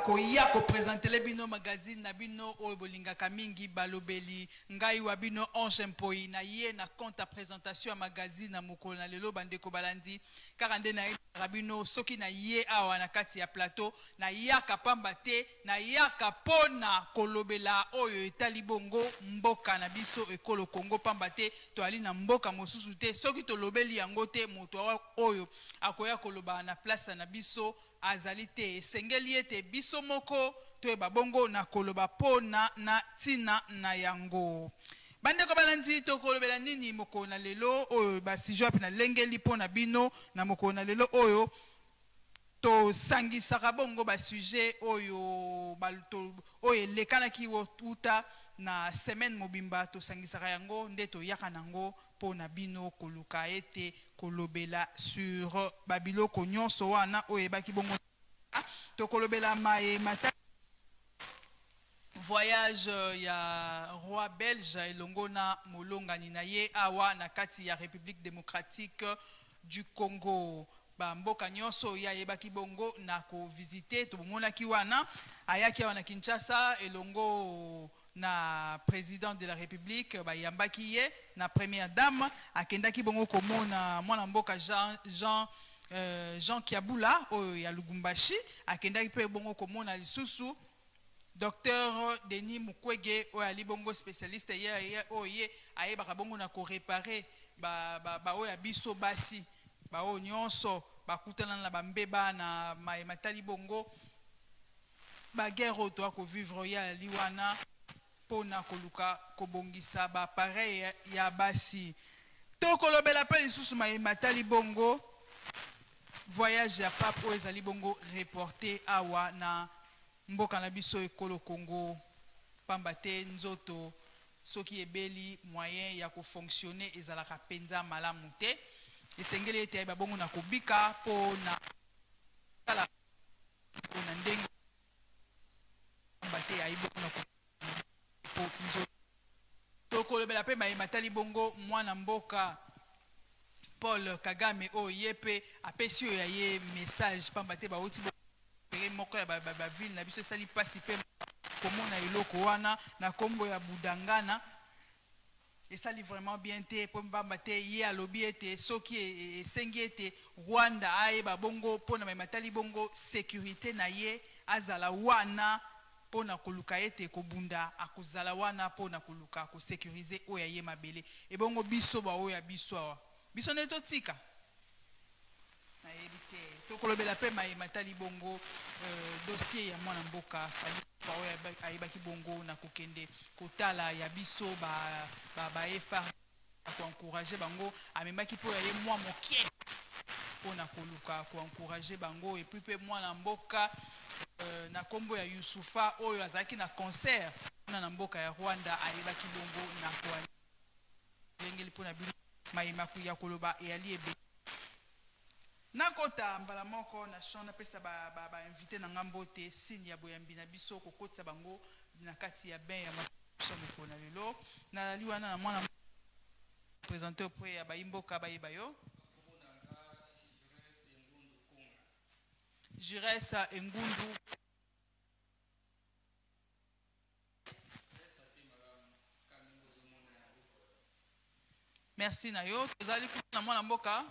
koya ko présenter le bino magazine na bino oyo bolingaka mingi balobeli ngai wa bino Ange Mpoi na ye na compte à présentation ya magazine na mokolo na lelo bandeko balandi kaka nde na ye rabino soki na ye awa na kati ya plateau na yaka pamba te na yaka pona kolobela oyo etali bongo mboka na biso ekolo Kongo pamba te to ali na mboka mosusu te soki to lobeli yango te moto oyo akoya koloba na place na biso azali te sengeli ete biso moko to babongo na koloba pona na tina na yango bandeko balandi to kolobela nini moko na lelo oyo basijo api na lengeli pona bino na moko na lelo oyo to sangisaka bongo basujet oyo oyo lekanaki uta na semaine mobimba to sangisaka yango nde to yaka nango pona bino koluka ete kolobela sur babiloko nyonso wana oyo baki bongo to kolobela maye mata voyage ya roi belge elongo na molongani na ye awa na kati ya République démocratique du Congo mboka nyonso ya yebaki bongo na ko visiter to monaki wana ayaki wana Kinshasa elongo na président de la République bayambaki ye na première dame akendaki bongo komona mwana mboka Jean Kiabula oyo ya Lubumbashi akendaki pe bongo komona lisusu Docteur Denis Mukwege oyo ali bongo spécialiste ye oye ayebaka bongo na ko réparer ba oyo biso basi ba oyo nyonso bakutana na bambeba na matali bongo ba guerre to ko vivre ya liwana pona koluka kobongisa ba pareil ya basi to kolobela pe lisusu matali bongo voyage ya pape oyo ezali bongo reporté awa na mboka na biso ekolo Congo pamba te nzoto soki ebeli moyen ya ko fonctionner ezalaka penza malamu te esengeli ete ayeba bongo na kobika pona kala pona ndenge pamba te ayibo na po nzoto to kolobela pe matali bongo mwana mboka Paul Kagame o yepe apesi oyo ya ye message pamba te bauti moko ya ba ville na biso sali pasi pe komona eloko wana na kombo ya budangana esali vraiment bien te pamba te ye alobi ete soki esengi ete Rwanda ayeba bongo pona matali bongo sécurité na ye azala wana pona koluka ete kobunda akozala wana pona koluka ko sécuriser oyo ya ye mabele e bongo biso ba oyo ya biso awa biso neto tika na elite to kolobela pe matali bongo dossier ya mwana mboka fali ba oyo ayebaki bongo na kokende kotala ya biso ba efa ko encourager bango amemaki po ya ye mwa mokie pona koluka ko encourager bango et puis pe mwana mboka na kombo ya Yusufa oyo azaki na concert na mboka ya Rwanda ayebaki bongo na kwa lengeli pona bino mayimaku ya koloba e ali ebe nakota mbala moko na shona pesa ba invité na ngambo te signe ya boyambi na biso kokotsa bango na kati ya ben ya moko na lelo na liwana na mwana présenter auprès ya baimboka bayeba yo Jiresa Engundu merci na yo tozali kuna mwana mboka.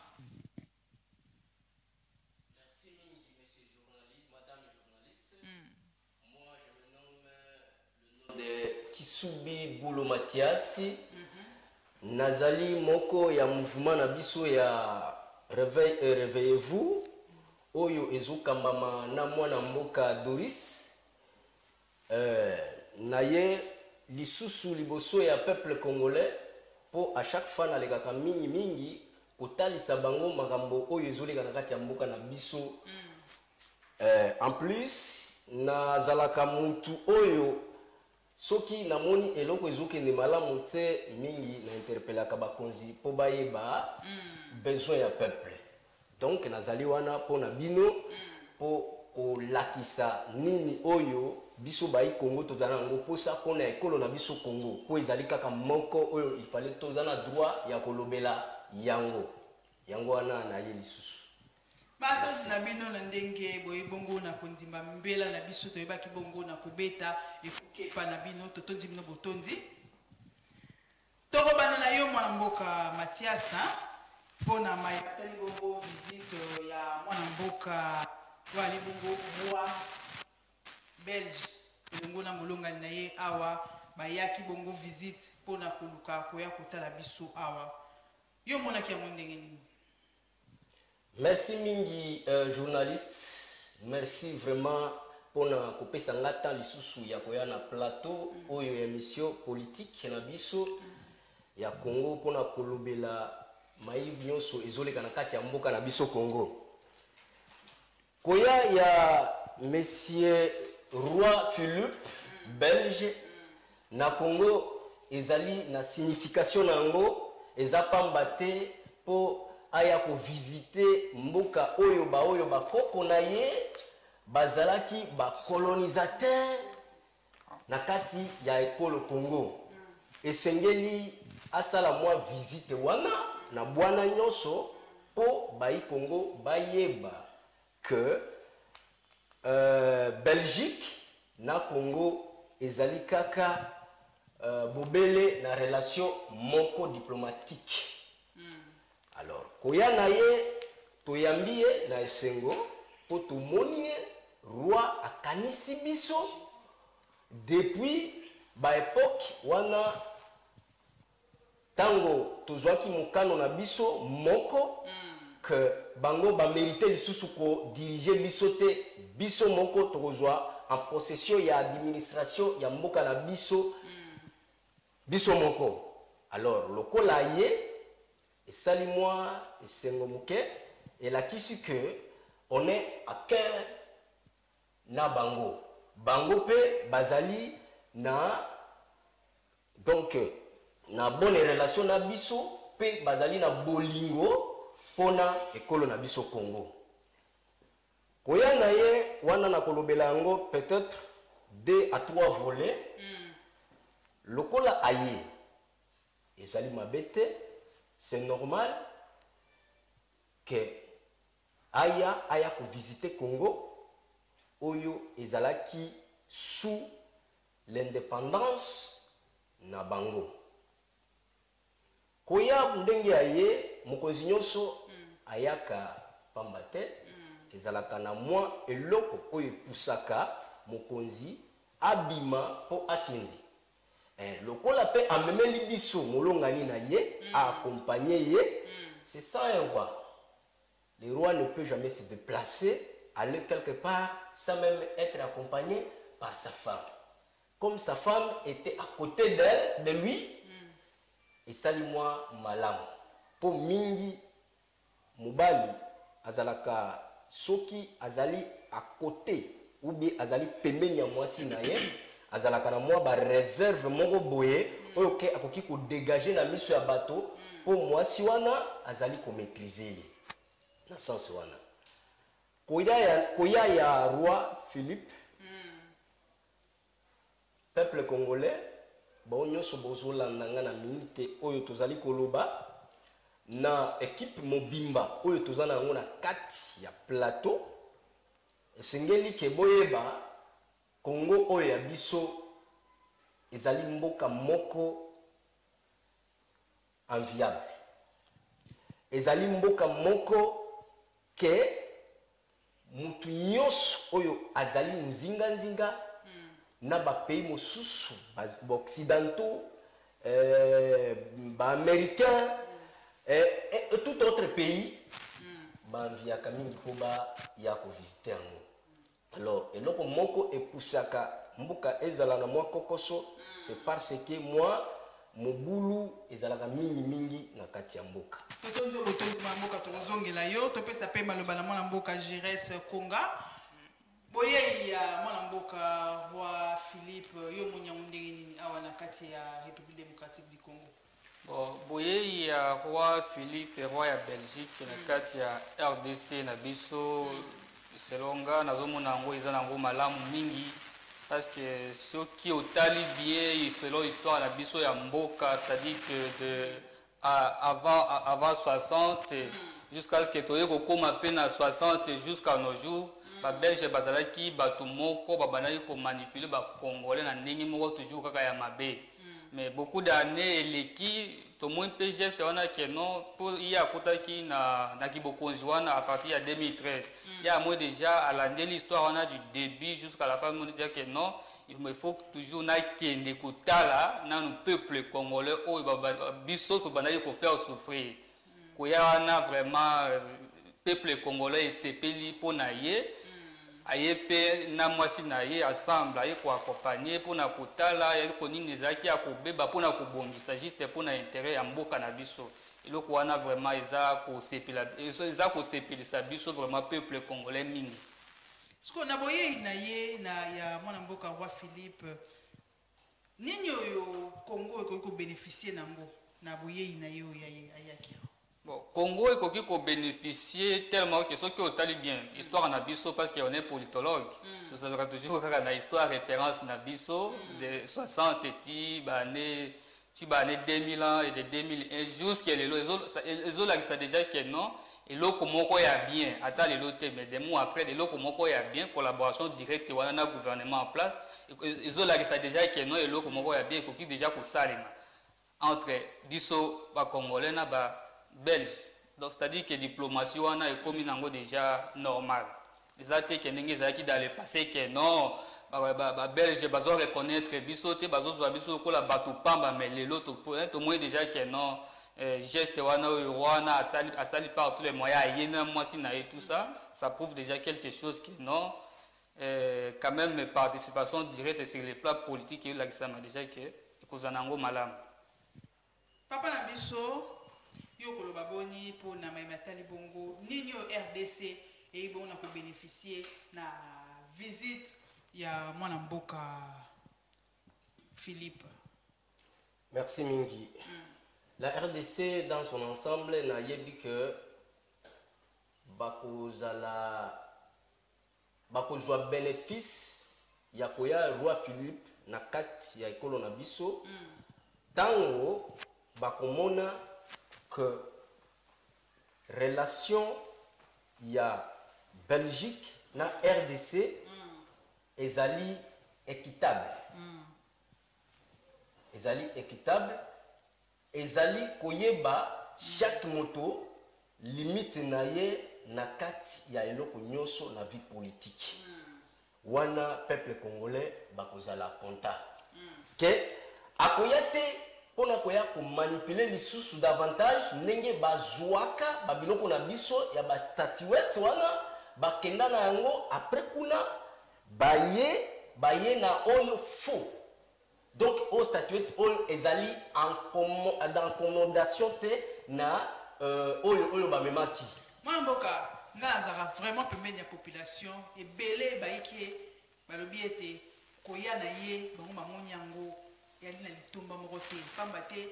Merci monsieur journaliste, madame journaliste. Moi je me nomme le nom de Kisubi Boulo Mathias. Nazali moko ya mouvement na biso ya réveillez-vous. Oyo ezokambama na mwana mboka Doris. Naye lisusu liboso ya peuple congolais po à chaque fois na lekaka mingi kotalisa bango makambo oyo ezoleka na kati ya mboka na biso. En plus nazalaka mutu oyo soki namoni eloko ezokende malamu te mingi na interpellaka bakonzi po bayeba besoin ya peuple. Donc nazali wana po na bino po kolakisa nini oyo biso bayi Congo tozana ngo posa pona ekolo na biso Congo po ezali kaka moko oyo il fallait tozana droit ya kolobela yango wana na ye lisusu. Bato na bino na ndenge boye bongo na kondimba mbela na biso to yebaki bongo na kubeta ekukepa na bino totondi bino botondi. Toko bana na yo mwana mboka Mathias pona mai batali bongo visite ya mwana mboka wali bongo roi belge bongo na molonga na ye awa bayaki bongo visite pona koluka koya kotala biso awa. Yo mona ki ya ndenge nini? Merci mingi journaliste, merci vraiment pour na kopesa ngata lisusu ya koya na plateau oyo émission politique na biso ya Congo pour na kolobela mayibi nyonso ezoleka na kati ya mboka na biso Congo. Koya ya monsieur Roi Philippe belge na Congo ezali na signification nango ezapamba te po aya ko visiter mboka oyo ba koko na ye bazalaki ba colonisateur na kati ya ekolo Congo. Esengeli asala mwa visite wana na bwana nyonso po bai Congo bayeba que Belgique na Congo ezali kaka bobele na relation moko diplomatique. Alors, koya na ye toyambie na esengo po tomoni roi akanisi biso depuis ba époque wana tango tozwaki mokano na biso moko que bango ba mérité lisusu ko diriger biso te biso moko tokozwa en possession ya administration ya mboka na biso biso moko. Alors lokola ye et salut moi et Sengomuke et la kisi que on est à cœur na bango bango pe bazali na donc na bonne relation na biso pe bazali na bolingo pona ekolo na biso Congo. Koya na ye wana na kolobela yango peut-être 2 à 3 volets lokola aye ezali mabete. C'est normal que aya ko visiter Congo oyo ezalaki sous l'indépendance na bango. Koya ndenge aye mokonzi nyonso ayaka pamba te ezalaka na mwa eloko oyo pusaka mokonzi abima po akende. Lokola pe amemeli biso molongani na ye a accompagner ye, c'est ça un roi. Le roi ne peut jamais se déplacer, aller quelque part sans même être accompagné par sa femme. Comme sa femme était à côté d'elle, de lui, et sali-moi malam. Pour mingi mubali azalaka soki azali à côté ou bien azali pembeni ya mwasi na ye. Azalaka na mwa ba réserve moko boye oyo ke akoki ko dégager na miso ya bato po mwasi wana azali ko maîtriser na sens wana. Koya ya roi Philippe peuple congolais ba nyonso bozolanda nga na minute oyo tozali koloba na équipe mobimba oyo tozana yango na kati ya plateau esengeli ke boyeba Congo oyo ya biso ezali mboka moko enviable. Ezali mboka moko ke mutu nyonso oyo azali nzinga na ba pays mosusu ba occidentaux ba américains et tout autre pays ba enviaka mingi po ba ya ko visiter yango. Alors, eloko moko epusaka mbuka ezala na mwa kokoso, c'est parce que moi mobulu ezalaka mingi na kati ya mboka. Totonzo botongo mboka tozongela yo, topesa pe maloba na mwana mboka Jires Konga. Boye ya mwana mboka roi Philippe yo munyango ndenge nini awa na kati ya République démocratique du Congo. Bon, boye ya roi Philippe roi ya Belgique na kati ya RDC na biso selonga nazomona yango eza nango malamu mingi parce que soki otali bien selon histoire na biso ya mboka, c'est-à-dire que avant 60 jusqu'à ce que toye kokoma pe na 60 jusqu'à nos jours ba belge bazalaki bato moko babandaki ko manipuler ba congolais na ndenge moko toujours kaka ya mabe. Mais beaucoup d'années eleki tout le monde peut geste wana que non pour il a kotaki na kibokonzi wana à partir de 2013. Il y a moi déjà à l'année l'histoire on a du début jusqu'à la fin on dit que non il faut toujours na kende kotala na nous peuple congolais o biso to bandaki ko faire souffrir. Ko ya wana vraiment peuple congolais sepeli pour na ye aye pe na mwasi na ye ensemble aye ko accompagner pour na kotala ye ko nini ezaki ya kobeba pour na kobongisa juste pour na intérêt ya mboka na biso eloko wana vraiment eza ko sepelisa biso vraiment peuple congolais mingi. Siko na boye na ye na ya mwana mboka roi Philippe nini oyo Congo ko bénéficier nango na boye na yo ya ayaki. Bon, Congo est qu'on bénéficier tellement que ce qui est tali bien histoire nabiso parce qu'on est politologue tout ça sera toujours quand on a histoire référence nabiso de 60 et année 2000 ans et de 2001 jusqu'à les autres ça déjà que non et l'autre comment quoi y a bien attends les autres mais des mois après de l'autre comment quoi y a bien collaboration directe on a un gouvernement en place les autres ça déjà que non et l'autre comment quoi y a bien qui déjà pour ça entre biso ba congolais na ba belge donc c'est-à-dire que diplomatie wana est comme nango déjà normal les athées que ndenge zaki dans le passé que non ba belge bazo reconnaître biso te bazo zo biso ko la batu pamba mais les autres tout moins déjà que non geste wana wana asali par tous les moyens yena mwasi na et tout ça ça prouve déjà quelque chose que non quand même participation directe sur les plans politiques là qui ça m'a déjà que kozanango malam papa na biso yo koloba boni pour na matali bongo ninyo RDC et bon na ko bénéficier na visite ya mwana mboka Philippe. Merci mingi. La RDC dans son ensemble n'a yebi que bakozwa bénéfice ya koya roi Philippe na kati ya ekolo na biso tango bakomona que relation ya Belgique na RDC ezali équitable. Ezali équitable. Ezali koyeba chaque moto limite na ye na kati ya eloko nyoso na vie politique. Wana peuple congolais bakozala konta. Que akoyate pona koya ko manipuler lisusu davantage ndenge bazwaka babiloko na biso ya ba statuette wana bakenda na yango après kuna baye na oyo faux. Donc au statuette oyo ezali en commandation te na oyo ba memaki mwana mboka ngazaka vraiment pembeni ya population ebele baiki balobi ete koya na ye bango bamoni yango yali na litumba moko te pamba te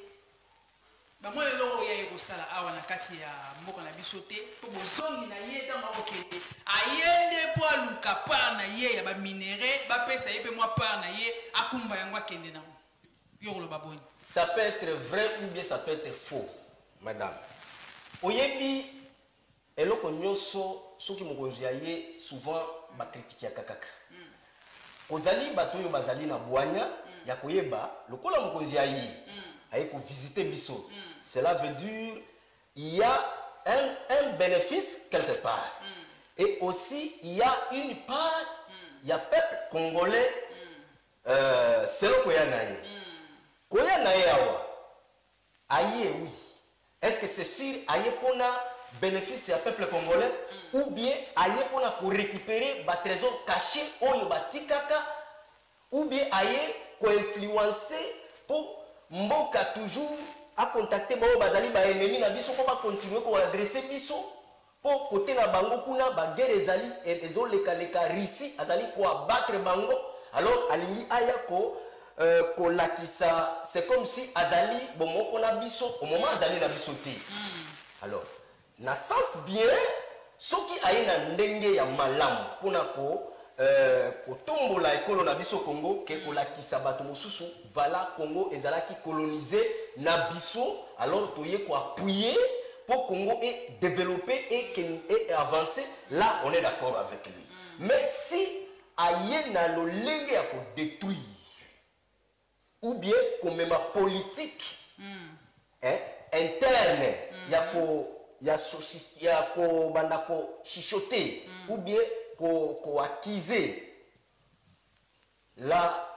bamoni eloko ya ekosala awa na kati ya mboka na biso te mpo bozongi na ye ntango akokende ayende mpo aluka part na ye ya baminere bapesa ye mpe mwa part na ye akumba yango akende nango yo koloba boni. Ça peut être vrai ou bien ça peut être faux madame oyebi eloko nyonso soki mokonzi ya ye souvent bakritike ya kakaka kozali bato oyo bazali na bwanya ya koyeba lokola mokonzi ya ye aye ko visiter biso cela veut dire il y a un bénéfice quelque part et aussi il y a une part il y a peuple congolais selon koya na ye awa aye oui est-ce que c'est sûr aye pona bénéfice ya peuple congolais ou bien aye pona ko récupérer ba trésor caché oyo batikaka ou bien aye ko influencer pour mboka toujours a contacter bao bazali ba ennemi na biso ko ba continuer ko adresser biso pour côté na bango kuna ba guerre ezali ezoleka Russie azali ko abattre bango alors alingi aya ko lakisa c'est comme si azali bomoko na biso au moment azali na biso te alors na sens bien soki aye na ndenge ya malamu pona ko kotombola ekolo na biso Congo ke kolakisa bato mosusu voilà Congo ezalaki colonisé na biso alors toye ko appuyer pour que le Congo ait développé et avancé, là on est d'accord avec lui. Mais si aïe na lo lenge ya ko détruire ou bien comme ma politique interne ya ko banda ko chichoter ou bien ko acquiser, là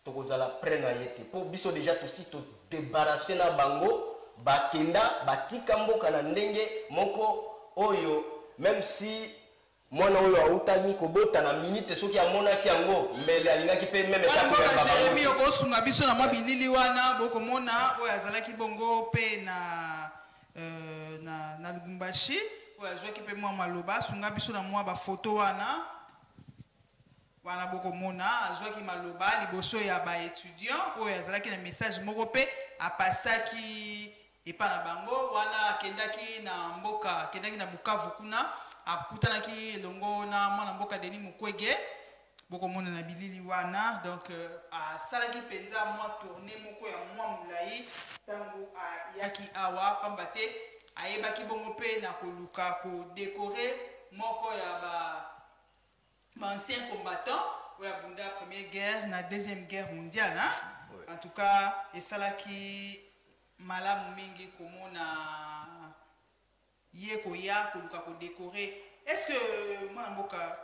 tokozala prendre yete pour biso déjà aussi to débarrasser na bango bakenda batika mboka na ndenge moko oyo, même si mwana oyo autani kobota na minute soki amonaki yango mbele alingaki pe meme tapo ya Jeremy okosunga biso na mwa bilili wana bokomona oyo azalaki bongo pe na Lubumbashi oyo azwaki pe mwa maloba sunga biso na mwa bafoto wana bokomona azwaki maloba liboso ya baétudiant oyo azalaki na message moko pe apasaki epa na bango wana akendaki na mboka, akendaki na Bukavu kuna akutanaki elongo na mwana mboka Denis Mukwege bokomona na bilili wana. Donc asalaki penza mwa tournée moko ya mwa mulai tango ayaki awa pamba te ayebaki bongo pe na koluka ko décorer moko ya anciens combattants ou abunda la première guerre, la deuxième guerre mondiale. Hein? Oui. En tout cas, et ça là qui malamu mingi comme na yekoya koluka ko décorer. Est-ce que moi mboka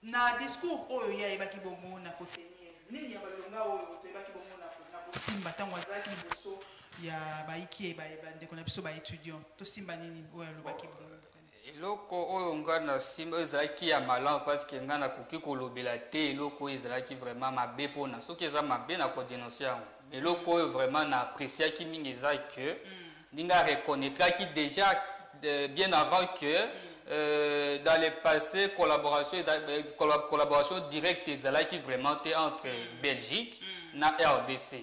na discours oyo ya ebaki bongo na kotenir nini ya balonga oyo to ebaki bongo na ko simba tango azaki boso ya baiki ba ndeko na biso ba étudiant to simba nini oyo lobaki bongo eloko oyo nga na simba ezalaki ya malamu parce que nga nakoki kolobela te eloko oyo ezalaki vraiment mabe mpona soki eza mabe na kodénonce yango. Eloko oyo vraiment na appréciaki mingi eza que ndinga reconnaîtraki déjà bien avant que dans le passé collaboration directe ezalaki vraiment te entre Belgique na RDC.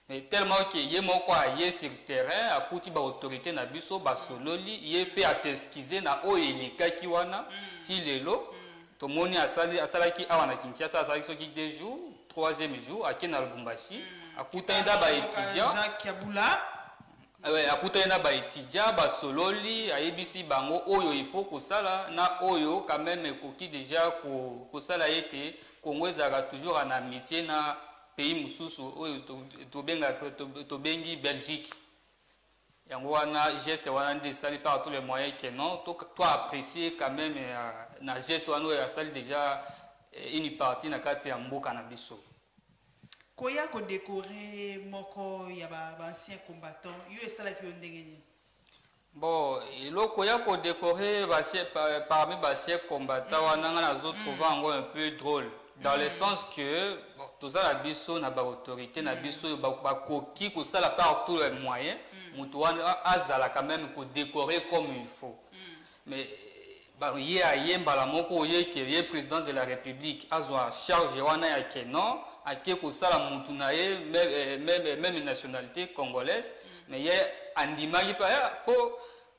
Mais tellement que yé moko aye sur terrain akuti ba autorité na biso ba sololi yé pe a s'excuser na o elikaki wana ti lelo to moni asalaki awa na Kinshasa asalaki soki 2 jours 3e jour aki na Lubumbashi akuta nda ba étudiant Jacques Yabula akuta nda ba étudiant ba sololi ayebisi bango oyo il faut kosala na oyo quand même ekoki déjà kosala ete Congo ezaka toujours en amitié na pays mususu oyo tobengi Belgique. Yango wana geste wana nde sali par tous les moyens que non toi apprécier quand même na geste wana oyo asali déjà une partie na kati ya mboka na biso. Koya ko décorer moko ya ba anciens combattants yo esalaki yo ndenge nini? Bon, eloko ya ko décorer parmi ba anciens combattants wana nga nazo trouver encore un peu drôle. Dans le sens que tout ça la biso na ba autorité na biso ba koki ko ça la par tous les moyens mutu wana azala quand même ko décorer comme il faut. Mais ba yemba la moko ye président de la République azwa charge wana ya que non ake ko ça la mutu na ye même nationalité congolaise mais ye andimaki pa po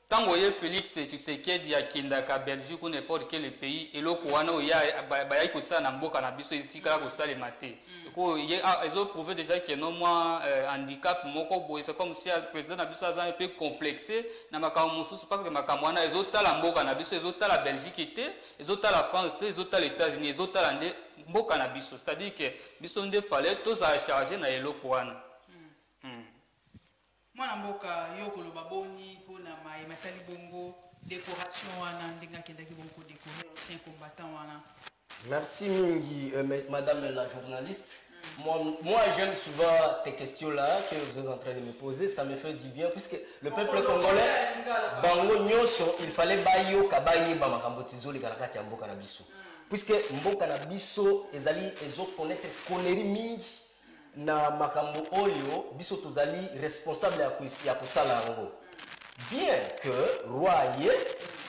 tango ye Félix Tshisekedi akendaka Belgique ou n'importe quel pays eloko wana oya bayaki kosala na mboka na biso etikala kosalema te ko ils ont prouvé déjà que non moi handicap moko boye c'est comme si le président na biso aza un peu complexé na makambo mosusu parce que makambo wana ezotala mboka na biso ezotala Belgique te ezotala France te ezotala États-Unis ezotala nde mboka na biso, c'est-à-dire que biso nde fallait tous à charger na eloko wana. Mwana mboka yo koloba boni pona mai matali bongo décoration wana ndinga kendaki bongo décorer ancien combattant wana. Merci mingi madame la journaliste. Moi j'aime souvent tes questions là que vous êtes en train de me poser, ça me fait du bien puisque le peuple congolais bango nyoso il fallait bayo kabaye ba makambo tizoli kalakati ya mboka na biso. Puisque mboka na biso ezali ezo connaître connerie mingi na makambo oyo biso tozali responsable ya kosala yango. Bien que roi ye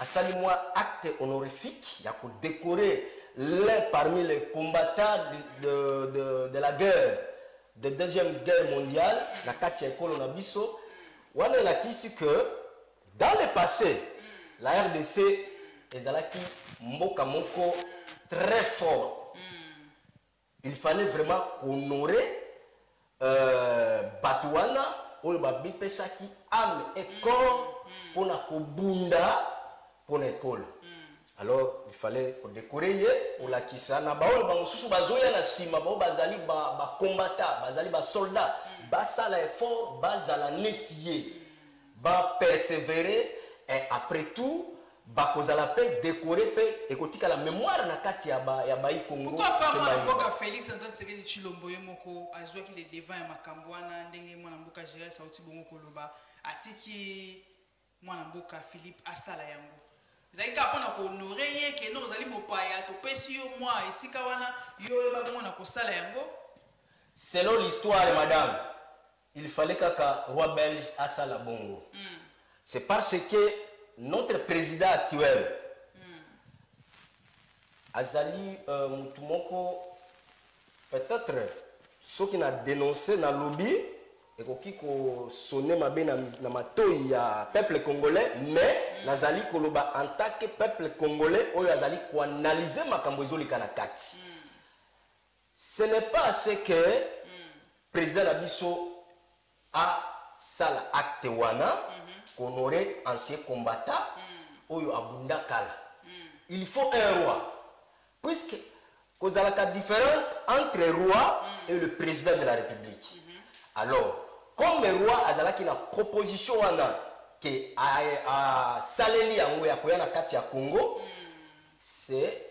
asali moi acte honorifique ya ko décorer l'un parmi les combattants de la guerre de deuxième guerre mondiale la kati ya ekolo na biso wana nakisi que dans le passé la RDC ezalaki mboka moko très fort. Il fallait vraiment honorer Batouana, oyo babipesaki âme et corps pour na kobunda pour l'école. Alors il fallait décorer pour la kisa na baola ba mususu bazoya na sima ba bazali ba combattant bazali ba soldat basala effort bazala netier ba persévérer et après tout ba kozala pe décorer pe ekotika la mémoire na kati ya ba Congo. Pourquoi pas mwana mboka Félix Antoine Tshisekedi Tshilombo ye moko azwa ki le devant ya makambo wana ndenge mwana mboka Gérald Sauti bongo koloba atiki mwana mboka Philippe asala yango. Zaika pona ko honorer ye ke no zali mopaya to pesi yo moi esika wana yo ba bongo na kosala yango. Selon l'histoire madame, il fallait que roi belge asala bongo. C'est parce que notre président actuel Azali Mutumoko peut-être ceux qui n'a dénoncé na lobby et qui ko sonné ma bien na matoi ya peuple congolais mais Nazali koloba en tant que peuple congolais oyo Azali ko analyser makambo ezolika na kati. Ce n'est pas ce que président Nabiso a sala acte wana honorer ancien combattant oyo abunda kala. Il faut un roi. Puisque cause à la différence entre le roi et le président de la République. Alors, comme le roi a une proposition que a saleli yango ya koya na kati ya Congo, c'est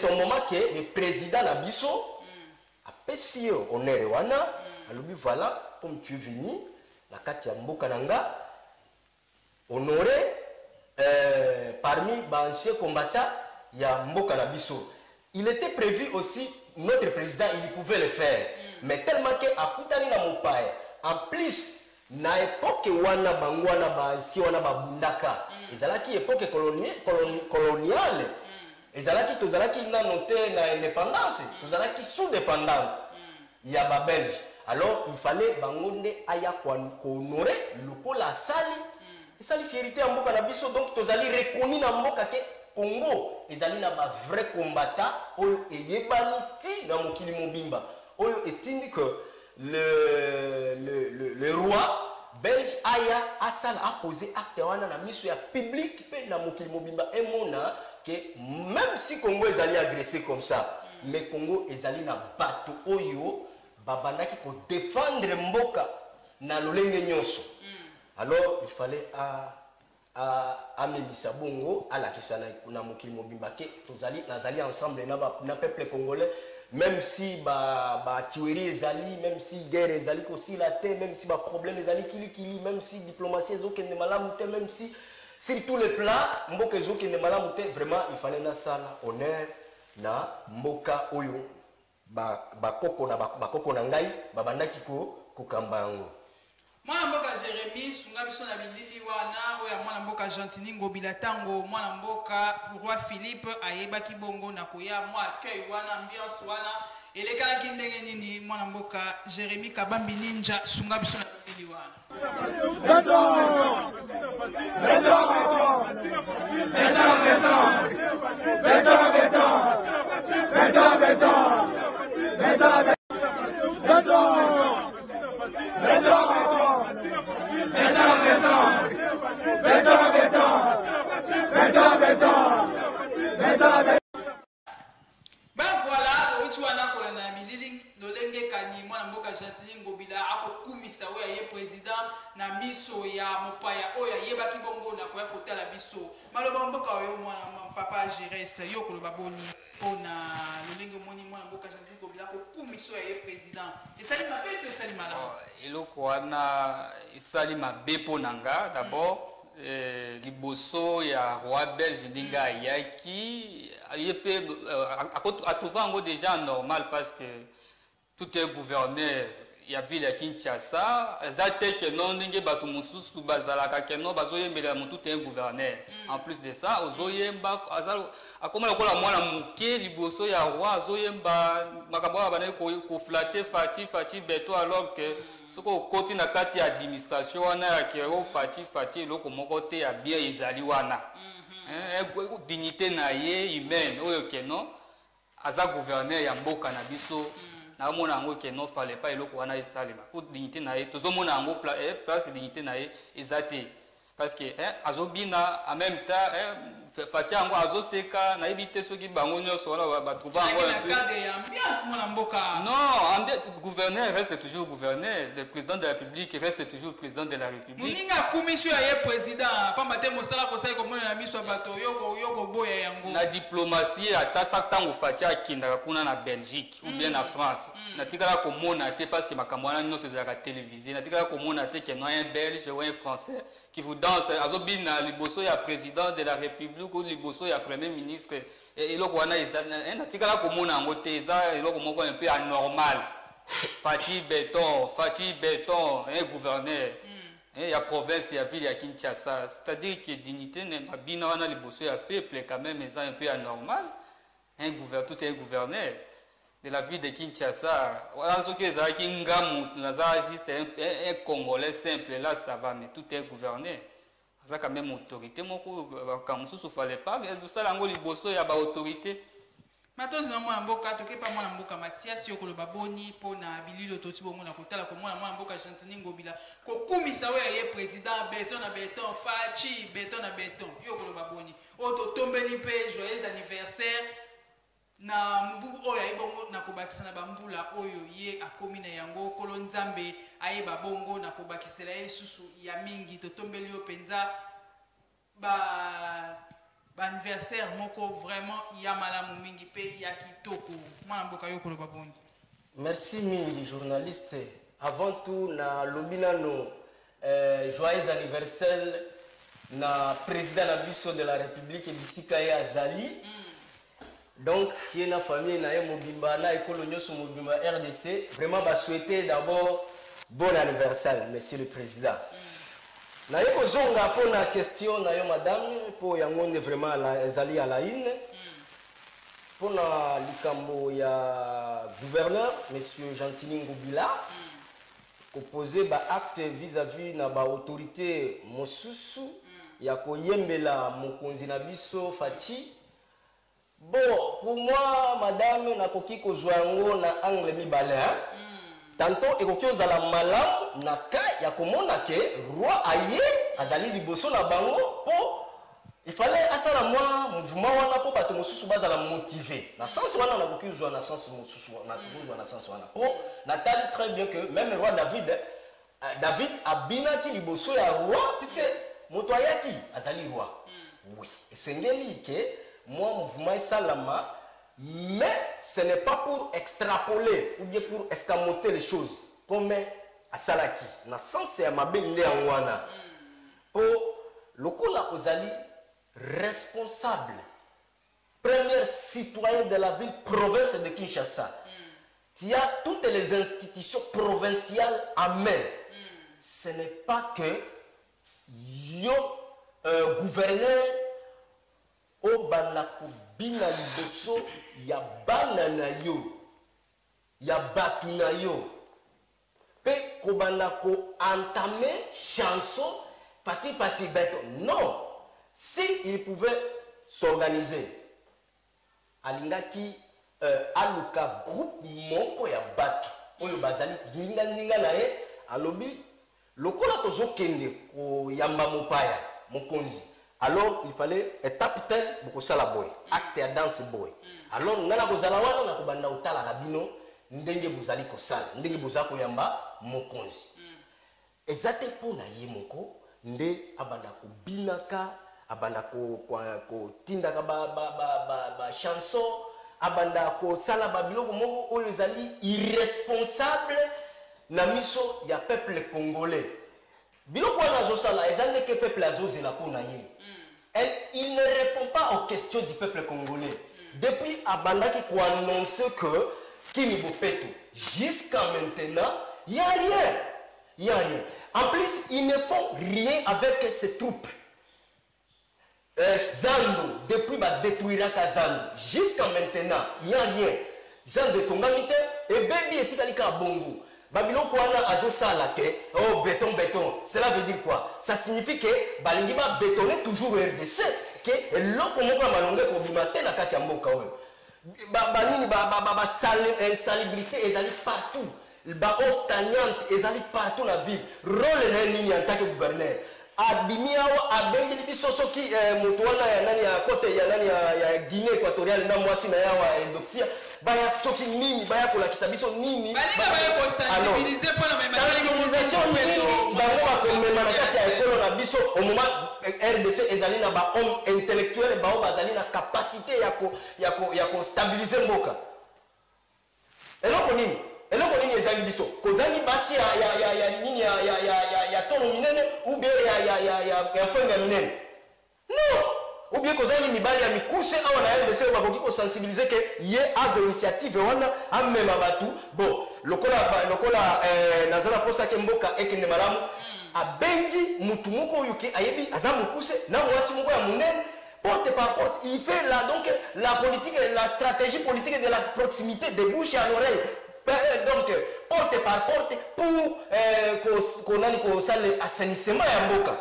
au moment que le président Nabiso a payé honneur wana, alors voilà, comme tu es venu, la kati ya mboka nanga, honoré parmi les anciens combattants, il y a Mboka Nabiso. Il était prévu aussi, notre président, il pouvait le faire. Mais tellement qu'à Koutani na Mopaye, en plus, na époque wana bangwana ba si wana ba bundaka, ezalaki époque coloniale, ezalaki tozalaki na noté na indépendance, tozalaki sous-dépendant. Il y a ba belge. Alors il fallait bangonde aya ko honorer lokola sali. Et ça, la fierté en Mboka Nabiso, donc, tu as reconnu dans Mboka que Congo, ils ont un vrai combattant, et Yebaniti dans Mokili Mobimba. Et dit que le roi belge Aya Assal a posé acte dans la mission publique dans Mokili Mobimba. Et mona que même si Congo est allé agresser comme ça, mais Congo est allé dans bateau Oyo, Babandaki pour défendre Mboka dans l'olenge nyonso. Alors, il fallait à Mélissa Bongo, à la Kisana, na Mokili Mobimba, que nous allions ensemble, na peuple congolais, même si ba tuerie ezali, même si guerre ezali aussi la terre, même si ba problème ezali kili, même si diplomatie ezoke ne malamute, même si sur tous les plans, mboka ezoke ne malamute, vraiment il fallait na sala honneur na mboka oyo ba koko na ngai ba bandaki ko kambango. Mwana mboka Jérémy sunga biso na bilili wana oya mwana mboka Gentini Ngobila tango mwana mboka roi Philippe ayebaki bongo na koya mwa accueil wana ambiance wana elekala kindenge nini mwana mboka Jérémy Kabambi Ninja sunga biso na bilili wana. Ben voilà, oitu wana kolanda milili lolenge kani mwana mboka Gentini Ngobila akokumisa oya ye président na miso ya mopaya oya yebaki bongo na koya kotala biso maloba mboka oyo mwana papa Gérès yo koloba boni pona lolenge moni mwana mboka Gentini Ngobila akokumisa oya ye président esali mabe to esali malamu eloko wana esali mabe pona nga d'abord liboso ya roi belge ndinga ayaki yepe a trouvé ngo déjà normal parce que tout est gouverneur ya ville ya Kinshasa zate que non ndinge batu mususu bazalaka que non bazoyembela mutu tout est gouverneur en plus de ça ozoyemba azalo akoma lokola mwana muke liboso ya roi azoyemba makambo bana ko flatter fati beto alors que soko koti na kati ya administration wana ya kero fati loko moko te ya bien ezali wana dignité na ye humaine oyo que non aza gouverneur ya mboka na biso na mona yango ke non fallait pas eloko wana esalema pour dignité na ye tozomona yango place dignité na ye eza te parce que azobina en même temps fatia yango azoseka nayebi te soki bango nyonso wana batrouva yango non gouverneur reste toujours gouverneur le président de la République reste toujours président de la République moninga commission ya président pamba te mosala kosala komona na miso bato yoko boya yango na diplomatie ata ntango fatia akendaka kuna na Belgique ou bien na France natikala komona te parce que makambo wana nyonso ezalaka télévisé natikala komona te ke no un Belge ou un Français qui vous danse azobina liboso ya président de la République ou liboso ya premier ministre eloko wana natikala komona yango te eza eloko moko un peu anormal Fachi béton un gouverneur il y a province, il y a ville, il y a Kinshasa. C'est-à-dire que dignité n'est pas bien dans le bosso, il y a peuple quand même, c'est un peu anormal. Un gouverneur, tout est un gouverneur de la ville de Kinshasa. Voilà ce que c'est juste un Congolais simple, là ça va, mais tout est un gouverneur. Ça quand même autorité, comme ça, il ne fallait pas. Ça, le bosso, il y a autorité. Maintenant, nous avons mboka toke pa mwana mboka Mathias yokolo baboni pona bililo toti bongo na kotala ko mwana mboka Gentini Ngobila ko kumisa we ye président béton na béton fachi béton na béton yokolo baboni oto tombeli pe joyeux anniversaire na mbubu oyo ayibongo na kobakisa na bambula oyo ye akomi na yango kolo nzambe ayeba bongo na kobakisela yesusu ya mingi to tombeli yo penza anniversaire moko vraiment ya malamu mingi pe ya kitoko mwana mboka yokolo baboni. Merci mingi journaliste. Avant tout na lobinano joyeux anniversaire na président na biso de la République Bisika ya Azali. Donc y na famille na ye mobimba na ekolo nyoso mobimba RDC vraiment ba souhaiter d'abord bon anniversaire monsieur le président. Na yoko zonga pour la question na yo madame pour yango vraiment la ezali à la une pour na likambo ya gouverneur monsieur Gentini Ngobila ko poser ba acte vis-à-vis na ba autorité mosusu ya koyembela mokonzi na biso Fachi. Bon pour moi madame na koki ko joango na angle mibale tantôt ekoki ozala malamu na ka ya komona ke roi aye azali liboso na bango po il fallait asala moi mouvement wana po bato mosusu bazala motivé na sens wana na koki ozwa na sens mosusu na kozwa na sens wana po natali très bien que même roi David abinaki liboso ya roi puisque moto ayaki azali roi oui esengeli ke moi mouvement esalama. Mais ce n'est pas pour extrapoler ou bien pour escamoter les choses. Comme à Salaki, dans le sens c'est ma belle Léanwana. Pour le Kola Ozali, responsable, premier citoyen de la ville province de Kinshasa. Il y a toutes les institutions provinciales à main. Ce n'est pas que yo gouverneur au Banako. Bina liboso ya bana na yo ya batu na yo pe kobanda ko entamer chanson Fati Beto. Non, si il pouvait s'organiser alingaki aluka groupe moko ya batu oyo bazali zinga na ye alobi lokola tozo kende ko yamba mopaya mokonzi. Alors il fallait étape telle pour ça la boy acte à danse boy alors ngana kozala wana na kobanda utala rabino ndenge bozali kosala ndenge bozako yamba mokonzi ezate pona ye moko nde abanda ko binaka abanda ko tindaka ba chanson abanda ko sala ba biloko moko oyo ezali irresponsable na miso ya peuple congolais biloko wana zosala ezali ke peuple azozela pona ye. Il ne répond pas aux questions du peuple congolais. Depuis Abandaki qui a annoncé que Kini Bopeto, jusqu'à maintenant, il n'y a rien. Il n'y a rien. En plus, ils ne font rien avec ces troupes. Zando, depuis détruira Zando, jusqu'à maintenant, il n'y a rien. Jean de Tongamite et Baby et Tikalika Bongo. Babylon Kouana Azosala ke oh béton. Cela veut dire quoi? Ça signifie que Balingi va bétonner toujours RDC. Que l'autre moko malonge ko bimate na kati ya mboka oyo. insalubrité ezali partout eau stagnante ezali partout na ville rôle na nini en tant que gouverneur abimi awa abengeli biso soki moto wana ya nani ya kote ya nani ya Guinée équatoriale na mwasi na yawa Eudoxia baya soki nini baya kolakisa biso nini sensibilisation nini bango bakomema na kati ya ekolo na biso au moment RDC ezali na ba homme intellectuel bao bazali na capacité ya ko stabiliser mboka eloko nini ezali biso kozangi basi ya nini ya tolo minene ou bien ya femme ya minene non ou bien kozangi mibali ya mikuse awa na RDC bakoki ko sensibiliser que ye azo initiative wana amema batu bon lokola nazala posa ke mboka ekende malamu abengi mutu moko oyo ke ayebi aza mukuse na mwasi moko ya munene porte par porte il fait là donc la politique la stratégie politique de la proximité de bouche à l'oreille donc porte par porte pour qu'on ça l'assainissement ya mboka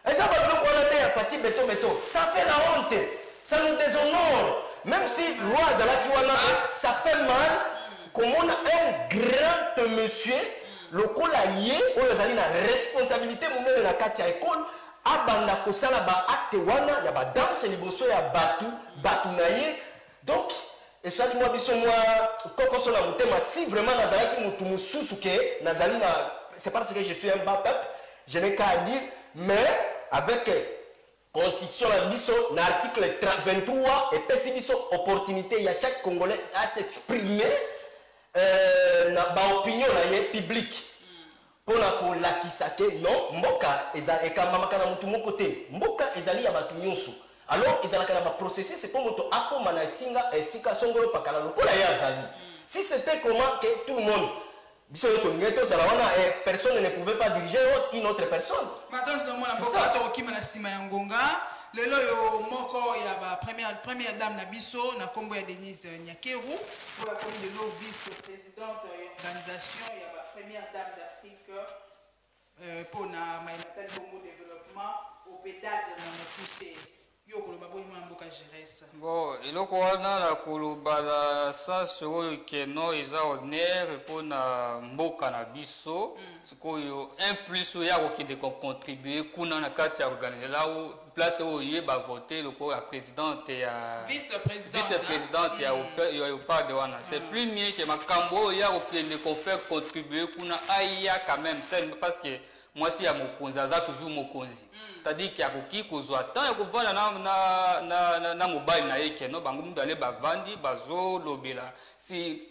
eza ba biloko wana te ya fati beto ça fait la honte ça nous déshonore même si roi azalaki wana ça fait mal comme on a un grand monsieur lokola ye oyo azali na responsabilité monene na kati ya école abanda kosala ba acte wana ya ba danse liboso ya batu na ye donc esali mwa biso mwa kokoso na motema si vraiment nazalaki mutu mususu ke nazali na c'est parce que je suis un bas peuple je n'ai qu'à dire mais avec constitution ya biso na article 23 epesi biso opportunité ya chaque congolais à s'exprimer na ba opinion na ye publique pona ko lakisa ke non mboka ekamamaka na mutu moko te mboka ezali ya batu nyonso alors ezalaka na ba processus c'est pour moto akoma na esika songolo pakala lokola ya azali si c'était comment que tout le monde biso yoto ngeto zala wana personne ne pouvait pas diriger une autre personne maintenant je demande mboka to okima na sima ya ngonga lelo yo moko ya ba première dame na biso na kombo ya Denise Nyakeru pour comme de nos vice-présidente organisation ya ba première dame d'Afrique pour na Maïmatal Bongo développement au pédale de na poussé yo koloba boni mboka Jeresa bon eloko wana na koloba la sens oyo keno eza honneur pour na mboka na biso sikoyo un plus ya kokende contribuer kuna na kati ya organiser là où place oyo ye ba voter loko ya présidente ya vice-présidente ya au pas de wana c'est plus mieux que makambo ya kokende faire contribuer kuna aya quand même parce que moi si ya mokonzi aza toujours mokonzi c'est-à-dire qu'il y a koki kozwa tant ya kovanda na mobile na yeke no bango mundu ale bavandi bazo lobela si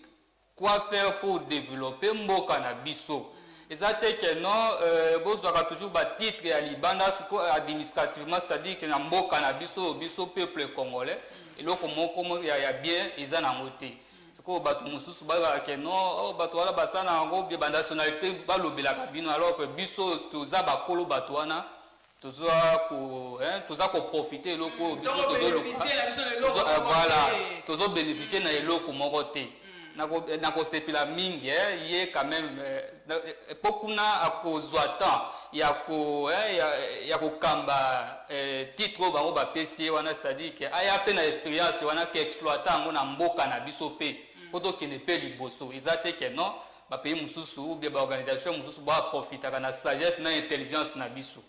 quoi faire pour développer mboka na biso eza te ke non bozwaka toujours ba titre ya libanda siko administrativement c'est-à-dire que na mboka na biso peuple congolais eloko moko ya bien eza na ngote siko bato mususu ba ke non bato wala basana ngo bien ba nationalité ba lobela kabino alors que biso toza bakolo bato wana toza ko profiter eloko biso voilà tozo bénéficier na eloko moko te na ko sepela mingi ye quand même pokuna akozwa temps ya ko kamba titre bango ba PC wana c'est-à-dire que aya pe na expérience wana ke exploiter ngo na mboka na biso pe poto kene pe liboso ezate ke non ba pays mususu ou bien ba organisation mususu ba profiter na sagesse na intelligence na biso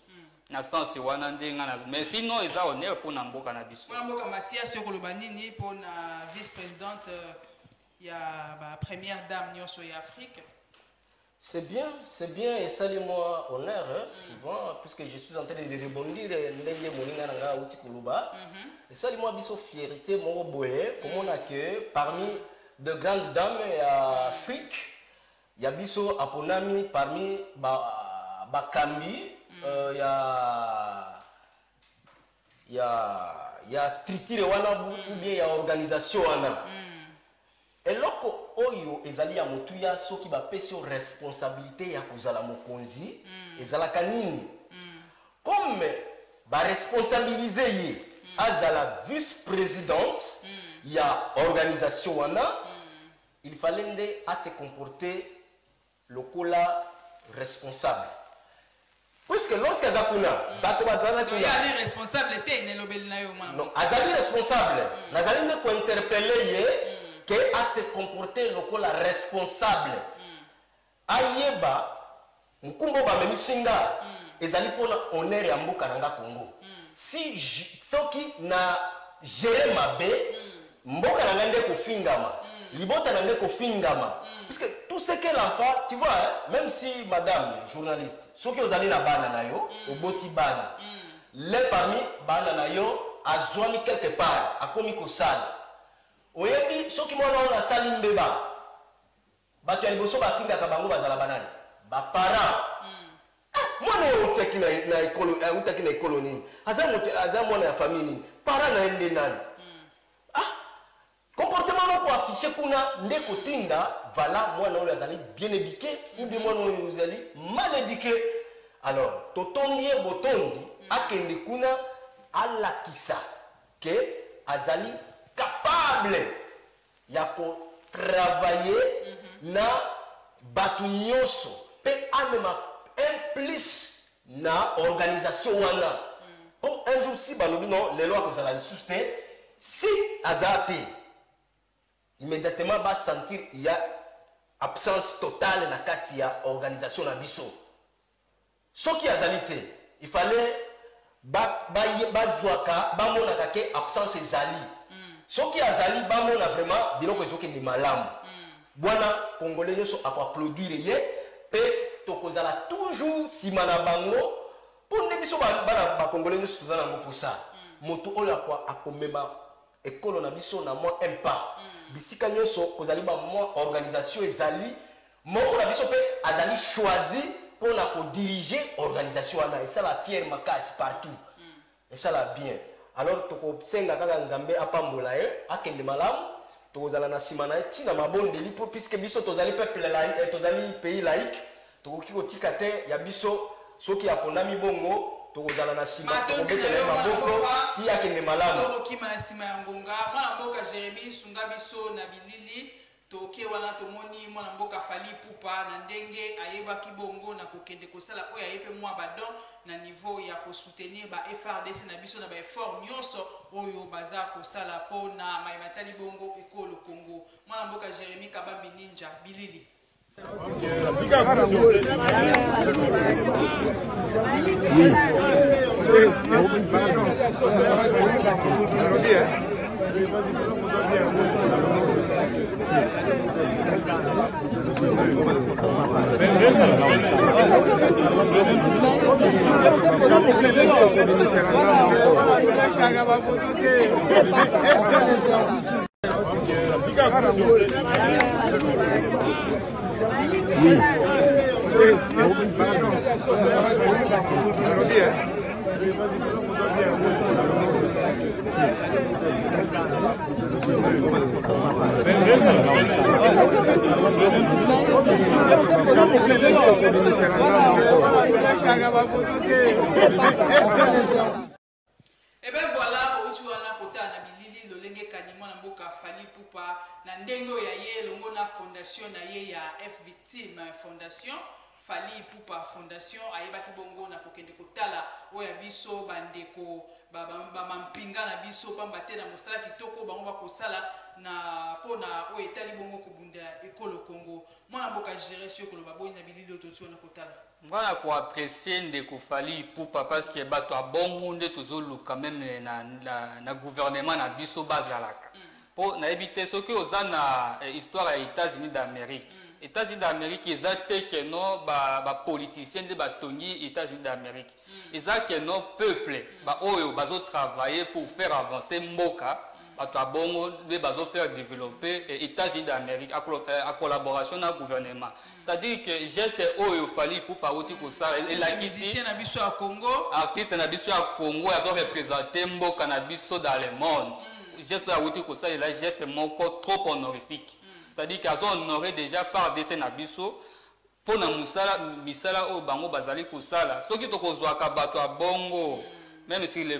na sens wana ndenga na mais sinon eza honneur pour na mboka na biso na mboka Mathias yokoloba nini pour na vice-présidente ya ba première dame nyonso ya Afrique c'est bien et ça moi honneur souvent puisque je suis en train de rebondir ndenge moninga nanga uti koloba et ça moi biso fierté mo boye comme on a que parmi de grandes dames ya Afrique ya biso aponami parmi ba kambi ya structure wana ou bien ya organisation wana eloko oyo ezali ya motuya soki bapesi responsabilité ya kozala mokonzi ezalaka nini comme baresponsabilize ye azala vice-présidente ya organisation wana il fallait nde ase comporter lokola responsable puisque puisque lorsque azakuna bato bazala il y a les responsables était ne lobeli na yo mwana non azali responsable nazali ne ko interpeller ye que a se comporter lokola responsable ayeba mukumbo ba memisinga ezali pona honneur ya mboka nanga Congo si soki na gérer mabe mboka nanga nde ko fingama libota nanga ko fingama parce que tout ce que l'enfant tu vois hein, même si madame journaliste soki ozali na bana na yo oboti bana les parmi bana na yo azwami quelque part akomi ko sala oyebi soki mwana ona sali mbeba bato ya liboso batingaka bango bazala banani baparent mwana utaki na ekolo utaki na ekolo nini aza mwana ya famille nini parent na ende nani comportement moko affiché kuna nde kotinda vala mwana oyo azali bien éduqué ou bien mwana oyo azali mal éduqué alors totondi ye botondi akende kuna alakisa ke azali capable ya kotravailler na bato nyonso mpe amema implice na organisation wana po un jour si balobi non lelo akozala lisusu te si aza te immédiatement va sentir il y a absence totale na kati ya organisation na biso soki azali te il fallait ba jwaka ba mona ke absence ezali soki azali ba mona vraiment biloko ezoki ni malamu bwana congolais nyonso ako applaudir ye pe tokozala toujours sima na bango pour nde biso bana ba congolais nyonso tozala nango posa moto oyo akomema ekolo na biso na moi un pas bisika nyonso kozali ba moi organisation ezali moko na biso pe azali choisi pour na ko diriger organisation wana esala fier makasi partout esala bien alors toko senga kaka nzambe apambola ye akende malamu tokozala na sima na tina mabondeli po puisque biso tozali peuple laïque tozali pays laïque tokoki kotika te ya biso soki apondami bongo tokozala na sima tokobetela maboko ti akende malamu tokokima na sima ya ngonga mwana mboka Jérémie sunga biso na bilili toke wana tomoni mwana mboka Fally Ipupa na ndenge ayebaki bongo na kokende kosala oyo ayepe mwa badon na niveau ya kosoutenir ba FRDC na biso na ba effort nyonso oyo baza kosala po na mayimatali bongo ekolo Congo mwana mboka Jérémie Kabambi Ninja bilili Et bien voilà, aujourd'hui on a na bilili lolenge kanimo na mboka Fally Ipupa na ndengo ya ye longo na fondation na ye ya F Victime Fondation Fally Ipupa Fondation ayebaki bongo na kokende kotala oya biso bandeko mampinga na biso pamba te na mosala kitoko bango bakosala na pona oyo etali bongo kobunda ekolo Congo mwana mboka gérer sio koloba boyi na bilili ototu na kotala ngana ko apprécier ndeko Fally Ipupa parce que bato abongo nde tozoluka même na gouvernement na biso bazalaka po na ebité soki ozana histoire ya États-Unis d'Amérique États-Unis d'Amérique eza te que no ba politiciens de batongi États-Unis d'Amérique eza que no peuple ba oyo bazo travailler pour faire avancer mboka bato abongo de bazo faire développer États-Unis d'Amérique à collaboration na gouvernement c'est-à-dire que geste oyo Fally Ipupa uti ko ça et la kisi na biso ya Congo artiste na biso ya Congo azo représenter mboka na biso dans le monde geste ya uti ko ça et la geste moko trop honorifique c'est-à-dire qu'ils ont honoré déjà par des Nabiso pour na misala o bango bazali kusala soki tokozwaka bato ya bongo même sur le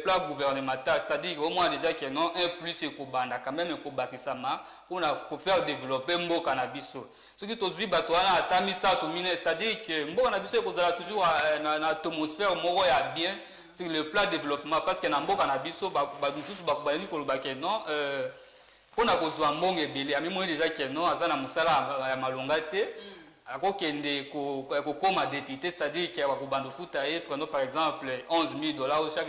plan gouvernemental, c'est-à-dire au moins déjà que non, un plus et Kobanda, quand même Kobatisama, pour faire développer Mbo Cannabis. Ce qui est aujourd'hui, c'est-à-dire que Mbo Cannabis est toujours dans l'atmosphère moro et bien sur le plan développement, parce que dans Mbo Cannabis, non, pour na kozwa mbongo ebele ami moi déjà que non azana musala ya malonga te akokende kokoma député, c'est-à-dire que bakobando futa ye prenons par exemple $11,000 ou chaque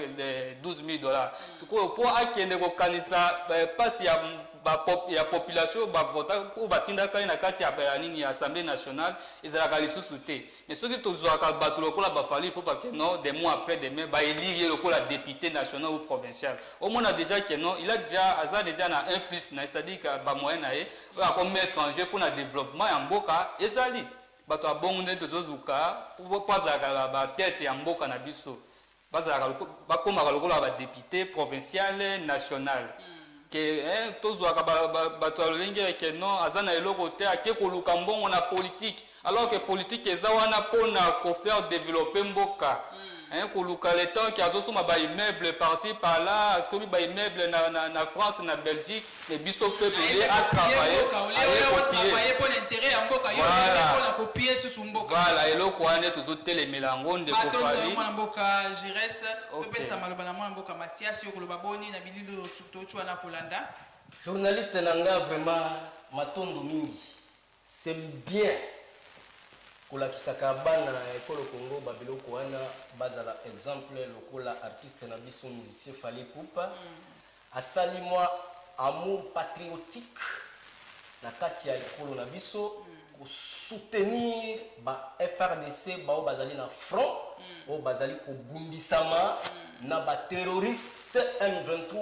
$12,000 siko pour akende kokanisa passe ya population bavota pour batindaka na kati ya nini ya Assemblée nationale ezalaka lisusu te, mais soki tozwaka bato lokola bafali pour que non des mois après demain ba élire lokola député national ou provincial au moins a déjà que non il a déjà na un plus, c'est-à-dire que ba moyen na ye ko mettre en jeu pour le développement ya mboka ezali bato abongo nde tozozuka pour pas ba tête ya mboka na biso bazalaka bakoma lokola ba député provincial national que tozwaka bato alolenge que non azana eloko te ake koluka mbongo na politique, alors que politique eza wana pona ko faire développer mboka koluka le temps qui azosoma ba immeuble par-ci par-là, est-ce que ba immeuble na France na Belgique les biso peuple a travaillé pour l'intérêt ya mboka yo pour copier sous mboka voilà eloko wana tozotele melango de ko fali mwana mboka Jires to pesa maloba na mwana mboka Mathias yo koloba boni na bililo tochwa na kolanda journaliste nanga vraiment matondo mingi c'est bien kolakisaka bana ekolo Congo babiloko wana bazala exemple lokola artiste na biso musicien Fally Ipupa asali moi amour patriotique na kati ya ekolo na biso ko soutenir ba FRDC bao bazali na front o bazali ko bundisama na ba terroriste M23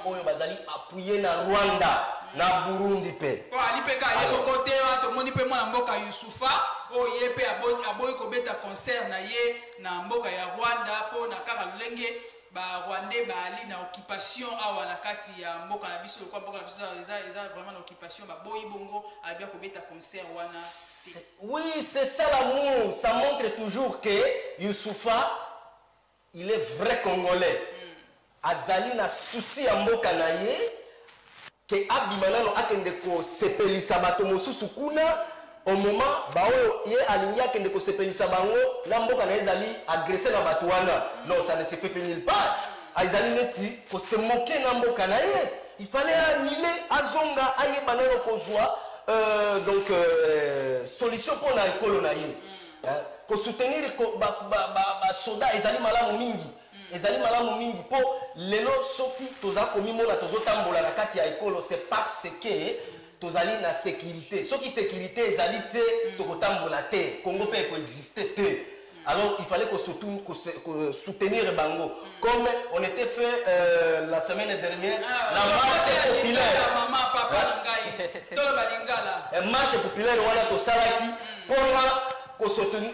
oyo bazali appuyer na Rwanda na Burundi pe alipeka yebo kote to moni pe mwana mboka Yusufa o yepe aboyi ko beta concert na ye na mboka ya Rwanda po na kaka lulenge ba Rwandais ba ali na occupation awa na kati ya mboka na biso kwa mboka na biso eza vraiment na occupation ba boyi bongo abia ko beta concert wana. Oui, c'est ça l'amour, ça montre toujours que Youssoufa il est vrai congolais. Azali na souci ya mboka na ye que abimanano akende ko sepelisa bato mosusu kuna au moment bao ye alingi akende ko sepelisa bango na mboka na ezali agresser na bato wana. Non, ça ne se fait nulle part. Azali neti ko se moquer na mboka na ye. Il fallait annuler azonga aye banano ko joie donc solution pour na ekolo na ye. Ko soutenir ko ba soda ezali malamu mingi. Ezali malamu mingi po lelo soki toza komimona tozotambola na kati ya ekolo c'est parce que tozali na sécurité. Soki sécurité ezali te tokotambola te, Congo peut coexister te. Alors il fallait qu'on soutenir bango comme on était fait la semaine dernière la marche populaire Maman papa ngai tolo balingala marche populaire wana to salaki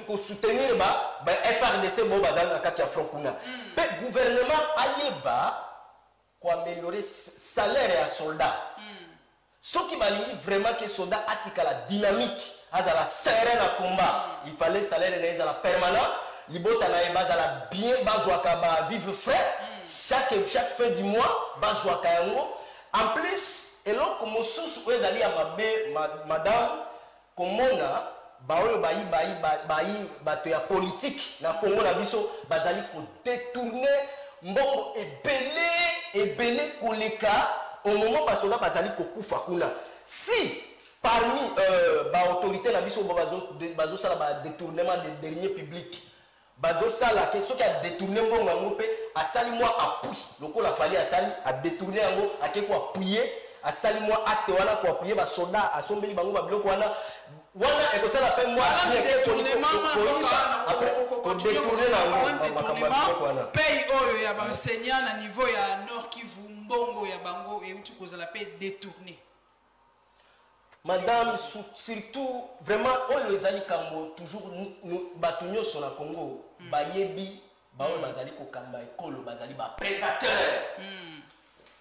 pour soutenir ba FRDC bo bazali na kati ya front kuna. Pe gouvernement ayeba ko améliorer salaire ya soldat. Soki balingi vraiment que soldat atika la dynamique azala serré na combat, il fallait salaire na ezala permanent, libota na bazala bien bazwaka ba vivre frais chaque fin du mois bazwaka yango. En plus eloko mosusu ezali ya mabe madame komona baoyo bayi bato ya politique na Congo na biso bazali ko détourner mbongo ebele koleka au moment basoda bazali ko kufa kuna. Si parmi ba autorité na biso bazo sala ba détournement de dernier public bazo sala ke soki a détourner mbongo yango pe asali moi appui lokola Fally asali a détourner yango ake ko appuyer asali moi acte wana ko appuyer ba soda asombeli bango ba biloko wana et ça l'appelle moi détournement pays oyo ya enseignant na niveau ya Nord Kivu mbongo ya bango et uti kozala pe détourner. Madame surtout vraiment oyo ezali kambo toujours bato nyonso na Congo bayebi baoyo bazali ko kamba ekolo bazali ba prédateur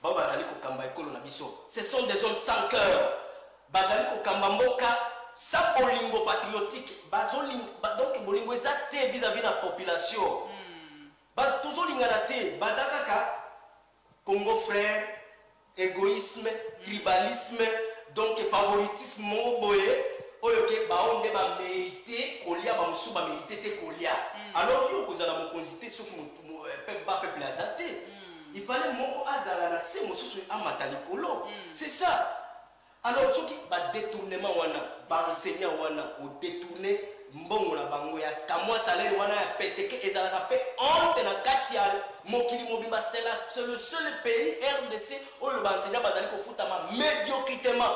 baoyo bazali ko kamba ekolo na biso ce sont des hommes sans cœur bazali ko kamba mboka sa bolingo patriotique donc bolingo ezate vis-à-vis la population ba toujours lingana te bazakaka Congo frère égoïsme tribalisme donc favoritisme boye oyoke baonde ba mériter kolia ba musu ba mériter te kolia alors yo kozala mokonzité soki peuple azate il fallait moko azala na se mosusu amata likolo c'est ça. Alors soki ba détournement wana ba enseignant wana au détourner mbongo na bango ya kamwa salaire wana ya peteke ezalaka pe honte na kati ya mokili mobimba. C'est le seul pays RDC où le enseignant bazali ko futama médiocritement.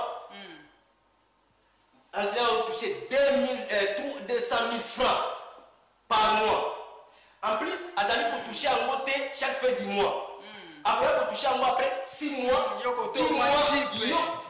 Enseignant ont touché 200 000 francs par mois. En plus, azali ko toucher en côté chaque fin du mois. Après ko toucher en mois après 6 mois.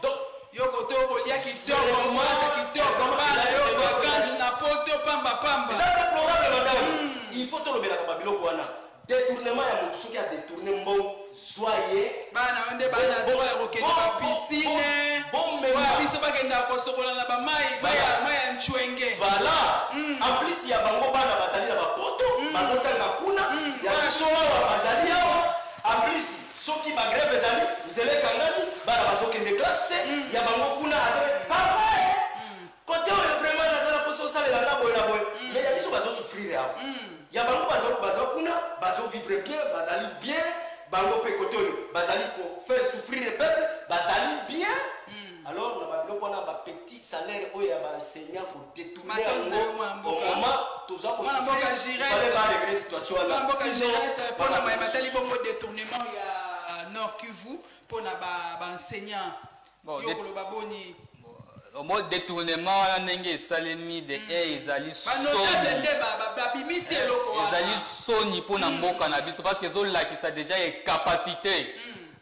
Donc yoko to kolia kitoko mwana kitoko bana yo vacances na poto pamba pamba. C'est un problème madame. Il faut to lobela ka biloko wana. Détournement ya mutu soki a détourné mbongo soyez bana onde bana droit ya kokende ba piscine bon wa biso bakenda kosokola na ba mai ya nchwenge. Voilà. En plus ya bango bana bazali na ba poto bazotanga kuna ya biso wa bazali awa. En plus soki ba grève ezali zele kangani bana bazokende classe te ya bango kuna azabe papa côté vraiment nazala poso sale la boy na boy mais ya biso bazo souffrir awa. Ya bango bazo kuna bazo vivre bien bazali bien bango pe côté bazali ko faire souffrir le peuple bazali bien. Alors na babiloko na ba petit salaire oyo ya ba enseignant ko détourner au moment toujours ko fallait pas régler situation là pour na matali bongo détournement ya Nord Kivu pour na ba enseignant yokolo baboni au mode détournement ndenge salemi de ezali soni pour na mboka na biso parce que zolakisa déjà une capacité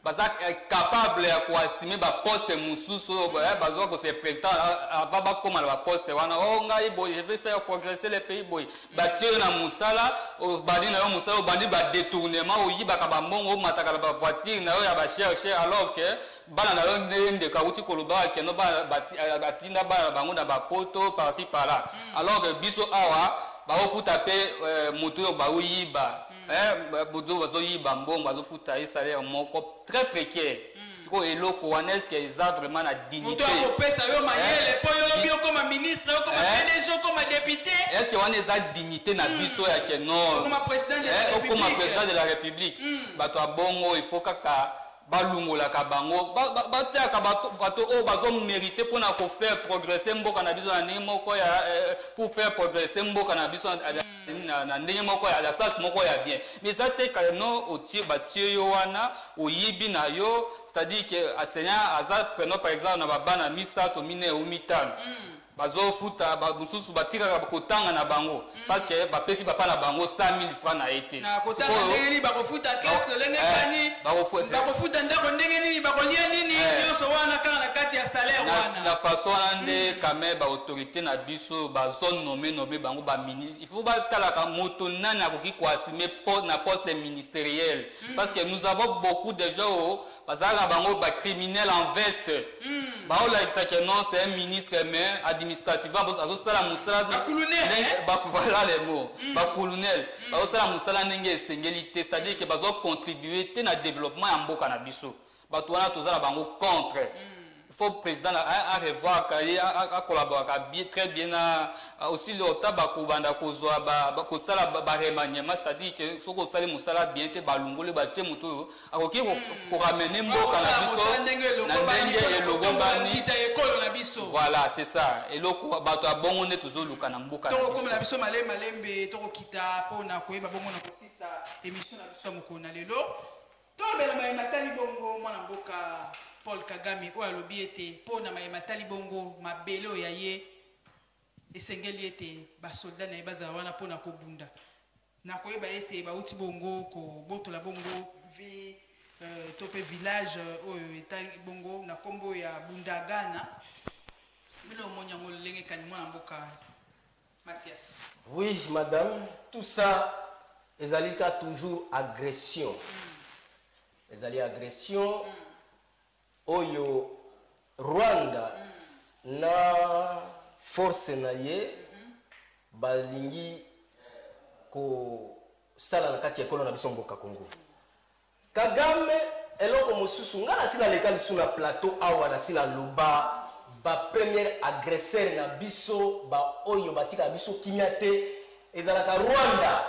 baza capable ya koassumer ba poste mususu bazo ko se président avant ba koma ba poste wana o ngai boy je vais faire progresser le pays boy batio na musala o bandi na yo musala o bandi ba détournement o yiba ka ba mbongo mataka ba voiture na yo ya ba chercher alors que bana na yo ndende ka uti koloba ke no ba batinda ba bango na ba poto par ci par là alors que biso awa ba ofuta pe moto yo ba oyiba bodo bazoyiba mbongo bazofuta ye salaire moko très précaire tiko eloko wana est-ce que eza vraiment na dignité moto akopesa yo mayele po yo lobi okoma ministre okoma PDG okoma député est-ce que wana eza dignité na biso ya ke non okoma président de la République bato abongo il faut kaka balungola ka bango batiaka bato o bazo mériter pour na ko faire progresser mboka na biso na ndenge moko ya pour faire progresser mboka na biso na ndenge moko ya la sas moko ya bien mais ça te ka no otie batie yo wana oyibi na yo c'est-à-dire que enseignant aza prenons par exemple na babana misato mine ou mitano bazofuta bamususu batika kotanga na bango parce que bapesi papa na bango 100 000 francs na été na kotanga ndenge ni bakofuta caisse lolenge kani bakofuta ndako ndenge nini bakolia nini nyonso wana kaka na kati ya salaire wana na façon wana nde kame ba autorité na biso bazone nommé bango ba ministre il faut batalaka moto nani akoki koassumer na poste ministériel parce que nous avons beaucoup de gens bazala bango ba criminels en veste baolakisa que non c'est un ministre mais administrativement azosala musala voilà les mots bakolonel bazosala musala ndenge esengeli te c'est-à-dire que bazocontribuer te na développement ya mboka na biso bato wana tozala bango contre. Il faut le président à revoir à collaborer très bien aussi le tabac banda kozwa ko sala ba remaniement c'est-à-dire que soko sala musala bien te balungole ba tie muto akoki ko ramener mboka na biso na ndenge elogo bani kita ekolo na biso voilà c'est ça eloko bato abongo ne tozoluka na mboka to comme na biso malembe to kita pona koyeba bongo na kosisa émission na biso mokona lelo to bela matali bongo mwana mboka Paul Kagame oyo alobi ete pona matali bongo mabelo ya ye esengeli ete basolda na ye bazala wana pona kobunda na koyeba ete bauti bongo ko botola bongo vi to pe village oyo etali bongo na kombo ya Bundagana milo monyango lenge kani mwana mboka Mathias. Oui madame, tout ça ezalika toujours agression. Ezali agression oyo Rwanda na force na ye balingi ko sala na kati ekolo na biso mboka Congo. Kagame eloko mosusu nga na sina lekali sous na plateau awa na sina loba ba premier agresseur na biso ba oyo batika biso kinyate ezalaka Rwanda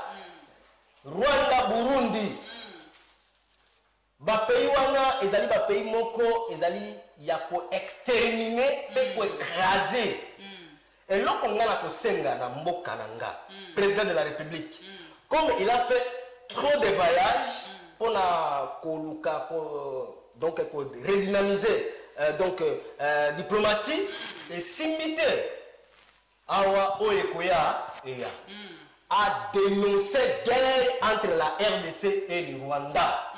Burundi ba pays wana ezali ba pays moko ezali ya ko exterminer pe ko écraser eloko nga na kosenga na mboka nanga président de la République comme il a fait trop de voyages pour donc redynamiser diplomatie et s'imiter awa oyekoya a dénoncé guerre entre la RDC et le Rwanda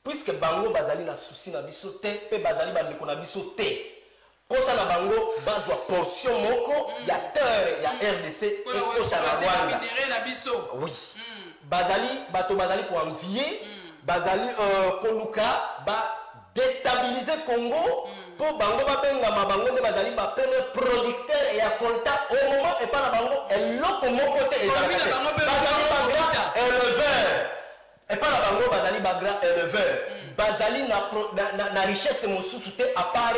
puisque bango bazali na souci na biso te pe bazali bandeko na biso te posa na bango bazwa portion moko ya terre ya RDC et posa na Rwanda oui bato bazali ko envier bazali koluka ba déstabiliser Congo pour bango babengama bango nde bazali ba premier producteur et ya colta au moment et pas na bango eloko moko te bazali ba grand éleveur et pas na bango bazali ba grand éleveur bazali na richesse mosusu te à part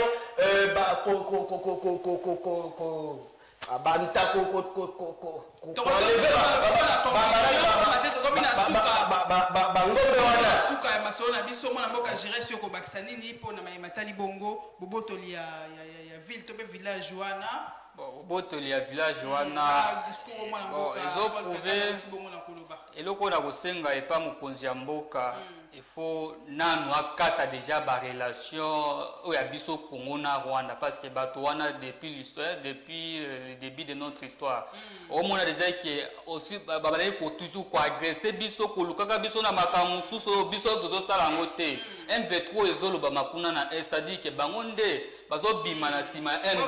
il faut nanu akata déjà ba relation au yabiso Congo na Rwanda parce que batouana depuis l'histoire depuis le début de notre histoire au moins déjà que aussi babalai ko toujours ko agresser biso ko lukaka biso na makamu suso biso tozo sala ngote M23 ezolo ba makuna na c'est-à-dire que bangonde bazo bima na sima M23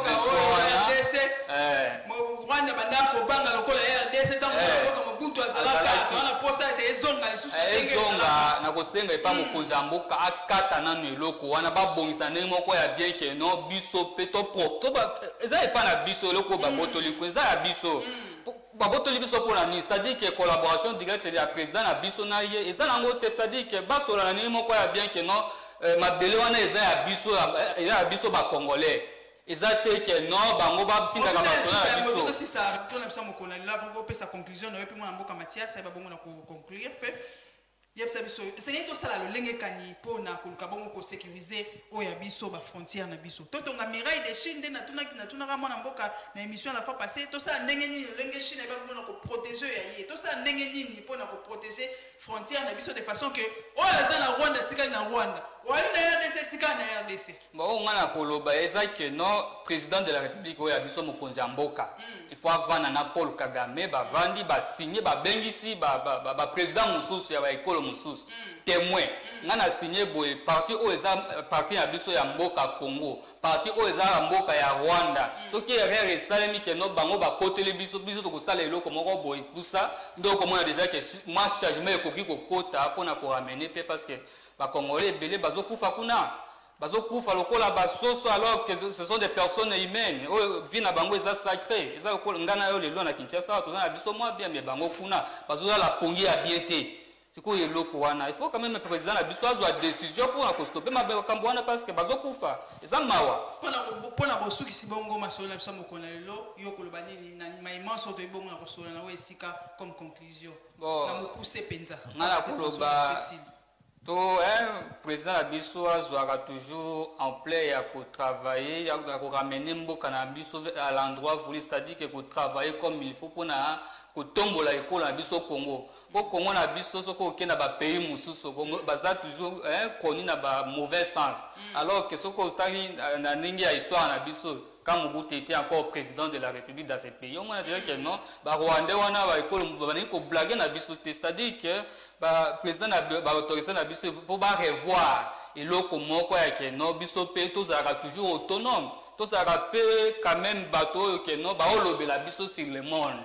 Rwanda banda ko banga lokola RDC tango ko mobutu azalaka wana posa de zonga lisusu ezonga na kosenga epa mokonzi mboka akata nanu eloko wana babongisa ndenge moko ya bien que non biso peto prof to eza epa na biso eloko babotoli ko eza ya biso babotoli biso pona ni c'est-à-dire que collaboration directe ya président na biso na ye eza nango te c'est-à-dire que basola na ndenge moko ya bien que non mabele wana eza ya biso ba congolais exacté que non bango ba tinda ka basona biso si ça biso mokona la bango pesa conclusion na yepi mwana mboka Mathias ba bongo na conclure pe yebisa biso c'est to sala lo lenge kani pona kuluka bongo ko sécuriser oya biso ba frontière na biso totonga miraille de Chine na tuna ka mwana mboka na émission la fois passée to sala ndenge nini lenge Chine ba bongo ko protéger ya ye to sala ndenge nini pona ko protéger frontière na biso de façon que oya za na Rwanda tikali na Rwanda oya na RDC tikali na RDC bon ngana koloba eza que non président de la République oya biso mokonzi mboka il faut avana na Paul Kagame ba vandi ba signer ba bengisi ba président mususu ya ba ekolo mususu témoin ngana signer boy parti o eza parti ya biso ya mboka Congo parti o eza mboka ya Rwanda soki erreur esalemi que non bango ba koteli biso to kosala eloko moko boy tout ça donc on a déjà que moi changement ekoki kokota pona ko ramener pe parce que ba congolais belé bazokufa kuna bazokufa lokola basoso alors que ce sont des personnes humaines o vina bango eza sacré eza lokola ngana yo lelo na Kinshasa to na biso moi bien mais bango kuna bazola la pongi ya bienté siko yeloko wana il faut quand même le président na biso azwa décision pour na stopper makambo wana parce que bazokufa eza mawa pona bosuki sibongo masolo na biso mokona lelo yo koloba nini na maimanso to ibongo na kosola na esika comme conclusion na mokuse penza ngana koloba to président na biso azwaka toujours en plein ya ko travailler ya ko ramener mboka na biso à l'endroit voulu c'est-à-dire que ko travailler comme il faut pour na ko tombola ekolo na biso Congo po Congo na biso soko okenda ba pays mususu baza toujours connu na ba mauvais sens alors que soko ostari na ningi ya histoire na biso quand Mobutu était encore président de la République dans ce pays on a dit que non ba Rwandais wana ba ekolo bani ko blaguer na biso c'est-à-dire que ba président na ba autorité na biso pour ba revoir eloko moko ya que non biso pe to zaka toujours autonome to zaka pe quand même bateau que non ba olobela biso sur le monde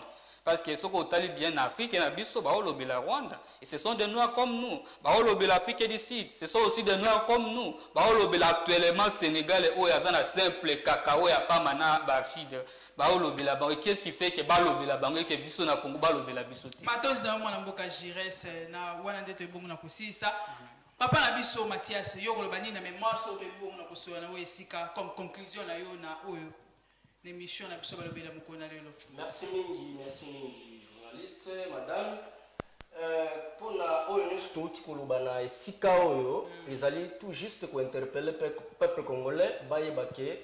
Parce que ce qu'on tali bien en Afrique et en Bisso, le Rwanda. Et ce sont des Noirs comme nous. L'Afrique du Sud, ce sont aussi des Noirs comme nous. Actuellement, Sénégal est un simple cacao et pas mana bachide. Qu'est-ce qui fait que que Bisso na Congo balobela Bisso ti. Matos na mwana mboka Jires na wana ndeto ebongo na kusisa. Papa na Bisso Mathias yo kolobani na memoso ebongo na kusoya na esika comme conclusion na yo na oyo. L'émission na biso balobela mukona lelo. Merci mingi journaliste madame. Pour na oyo nyonso touti koloba na esika oyo ezali tout juste ko interpeller peuple congolais bayeba ke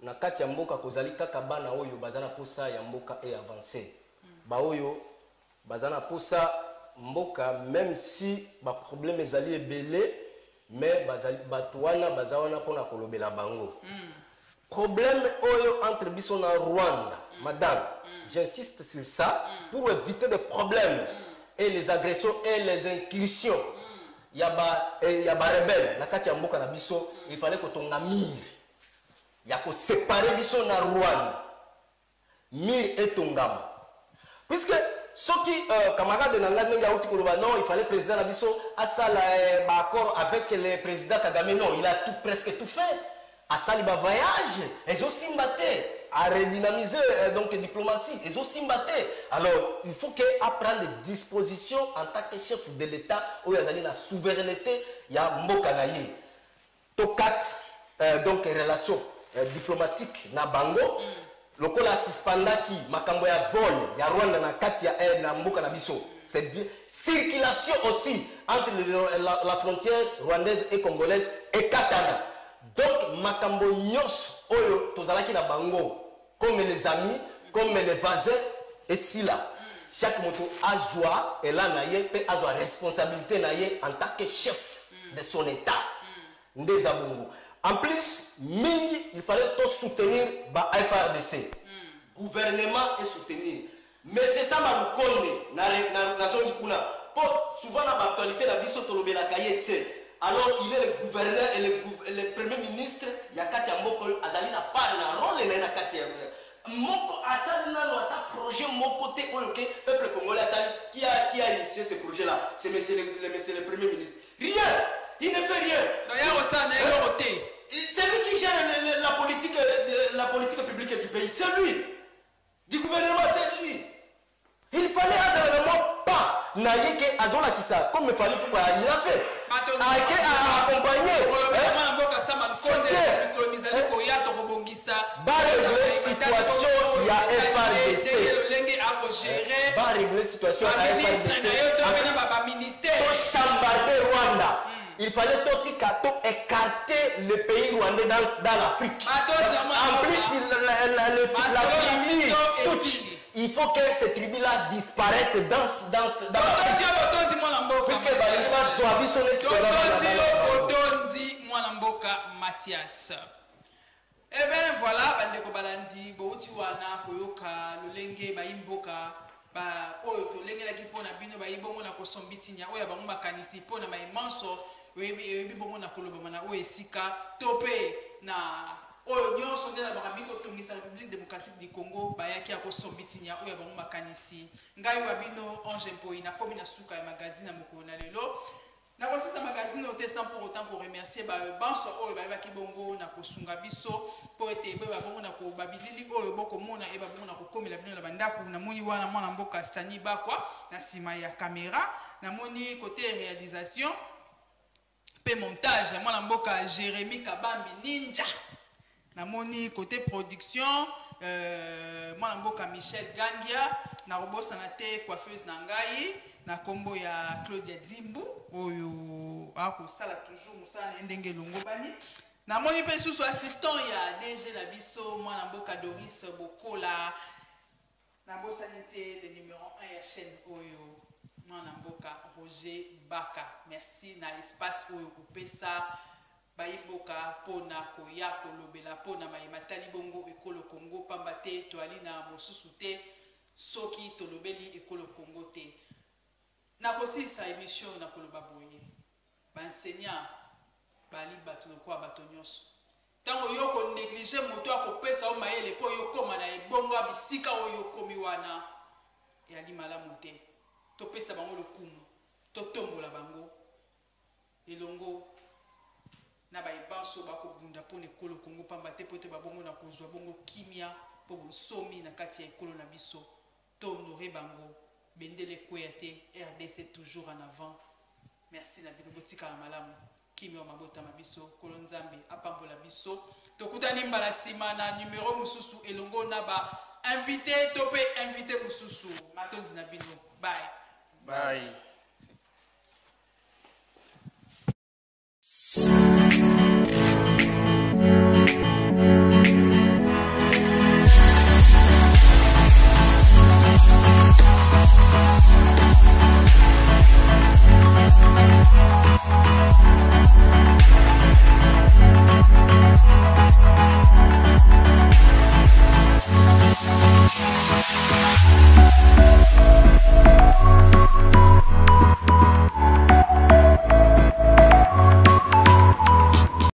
na kati ya mboka kozali kaka bana oyo bazana posa ya mboka et avancer. Ba oyo bazana posa mboka même si ba problème ezali ebele mais bazali batwana bazawana pona kolobela bango. Problème entre biso na Rwanda, madame, j'insiste sur ça, pour éviter des problèmes et les agressions et les incursions. Il y a des rebelles, la kati ya mboka na biso, il fallait que ton amir, il y a que séparer biso na Rwanda, mir et tongama. Puisque ceux qui, camarades de Nangad Yaouti Koloba, non, il fallait président na biso, à ça, accord avec le président Kagame, non, il a presque tout fait. À Saliba voyage, ils ont simbaté, à redynamiser donc diplomatie, ils ont simbaté. Alors, il faut qu'elle prenne des dispositions en tant que chef de l'État où il y a la souveraineté, il y a Mbokanaye. Tokat, donc relations diplomatiques na Bango, le col a suspendaki, Makambo ya vol, ya Rwanda na Katia na Mboka na Biso. C'est bien. Circulation aussi entre la frontière rwandaise et congolaise et Katana. Donc, Makambo Nyos, Oyo, Tozalaki na Bango, comme les amis, comme les voisins, et si là, chaque moto a joie, et là, naye, peut avoir responsabilité naye en tant que chef de son État. Ndezabungu. En plus, Mingi, il fallait tout soutenir ba FRDC. Gouvernement et soutenir. Mais c'est ça, ma konde, na zone kuna. Pour souvent, la actualité, la biso tolobe la kayete. Alors, il est le gouverneur et le premier ministre, Yakati Moko, Azali n'a pas de rôle et n'a pas de Moko, Azali n'a pas de projet, mon côté, le peuple congolais, qui a initié ce projet-là? C'est le premier ministre. Rien! Il ne fait rien. C'est lui qui gère la politique publique du pays. C'est lui. Du gouvernement, c'est lui. Il fallait pas. Naïke Azola qui ça, comme il fallait, il a fait. Accompagner. Situation, il y a FRDC. Va régler situation à FRDC. Chambarder Rwanda. Il fallait écarter le pays rwandais dans l'Afrique. En plus, la tribu, il faut que ces tribus-là disparaissent dans l'Afrique. Puisque Mathias. Et bien voilà, bandeko balandi, bouti wana koyoka lolenge baimboka ba oyo to lenge la kipona bino baibongo na kosombitinya oya bango makanisi pona maimanso oyebi bongo na koloba mana oyo esika tope na oyo nyonso ndela bakabiko tongisa République démocratique du Congo bayaki ya kosombitinya oya bango makanisi ngai wa bino Ange Mpoi na komi na suka ya magazine na mokolo na lelo. Na kosisa magazine ote sans pour autant pour remercier ba banso oyo bayaki bongo na kosunga biso po ete ba bongo na ko babilili oyo boko mona e ba bongo na kokomela bino na bandaku na moni wana mwana mboka Stani Bakwa na sima ya caméra na moni côté réalisation pe montage mwana mboka Jérémy Kabambi Ninja na moni côté production mwana mboka Michel Gangia na robosa na te coiffeuse na ngai na kombo ya Claudia Dimbu oyo ako sala toujours musala ndenge longo bani na moni pe susu assistant ya DG la biso mwana mboka Doris Bokola na bosa nité le numéro 1 ya chaîne oyo mwana mboka Roger Baka. Merci na espace oyo kopesa baimboka pona koya kolobela pona maimatali bongo ekolo Congo pamba te toali na mosusu te soki tolobeli ekolo Congo te. Na kosisa émission na koloba boye baenseignant bali bato kwa bato nyonso tango yoko négliger moto akopesa o mayele po yokoma na ebongo bisika oyo komi wana et ali malamu te topesa bango lokumu totombola bango elongo na baebanso bakobunda mpona ekolo kongo pamba te po te babongo na kozwa bongo kimia mpo bosomi na kati ya ekolo na biso tohonore bango bendele kweya te RDC toujours en avant. Merci na bino botikala malamu kimia wa mabota mabiso kolo nzambe apambola biso tokutani mbala nsima na numero mosusu elongo na ba invité to pe invité mosusu matonzi na bino bye bye.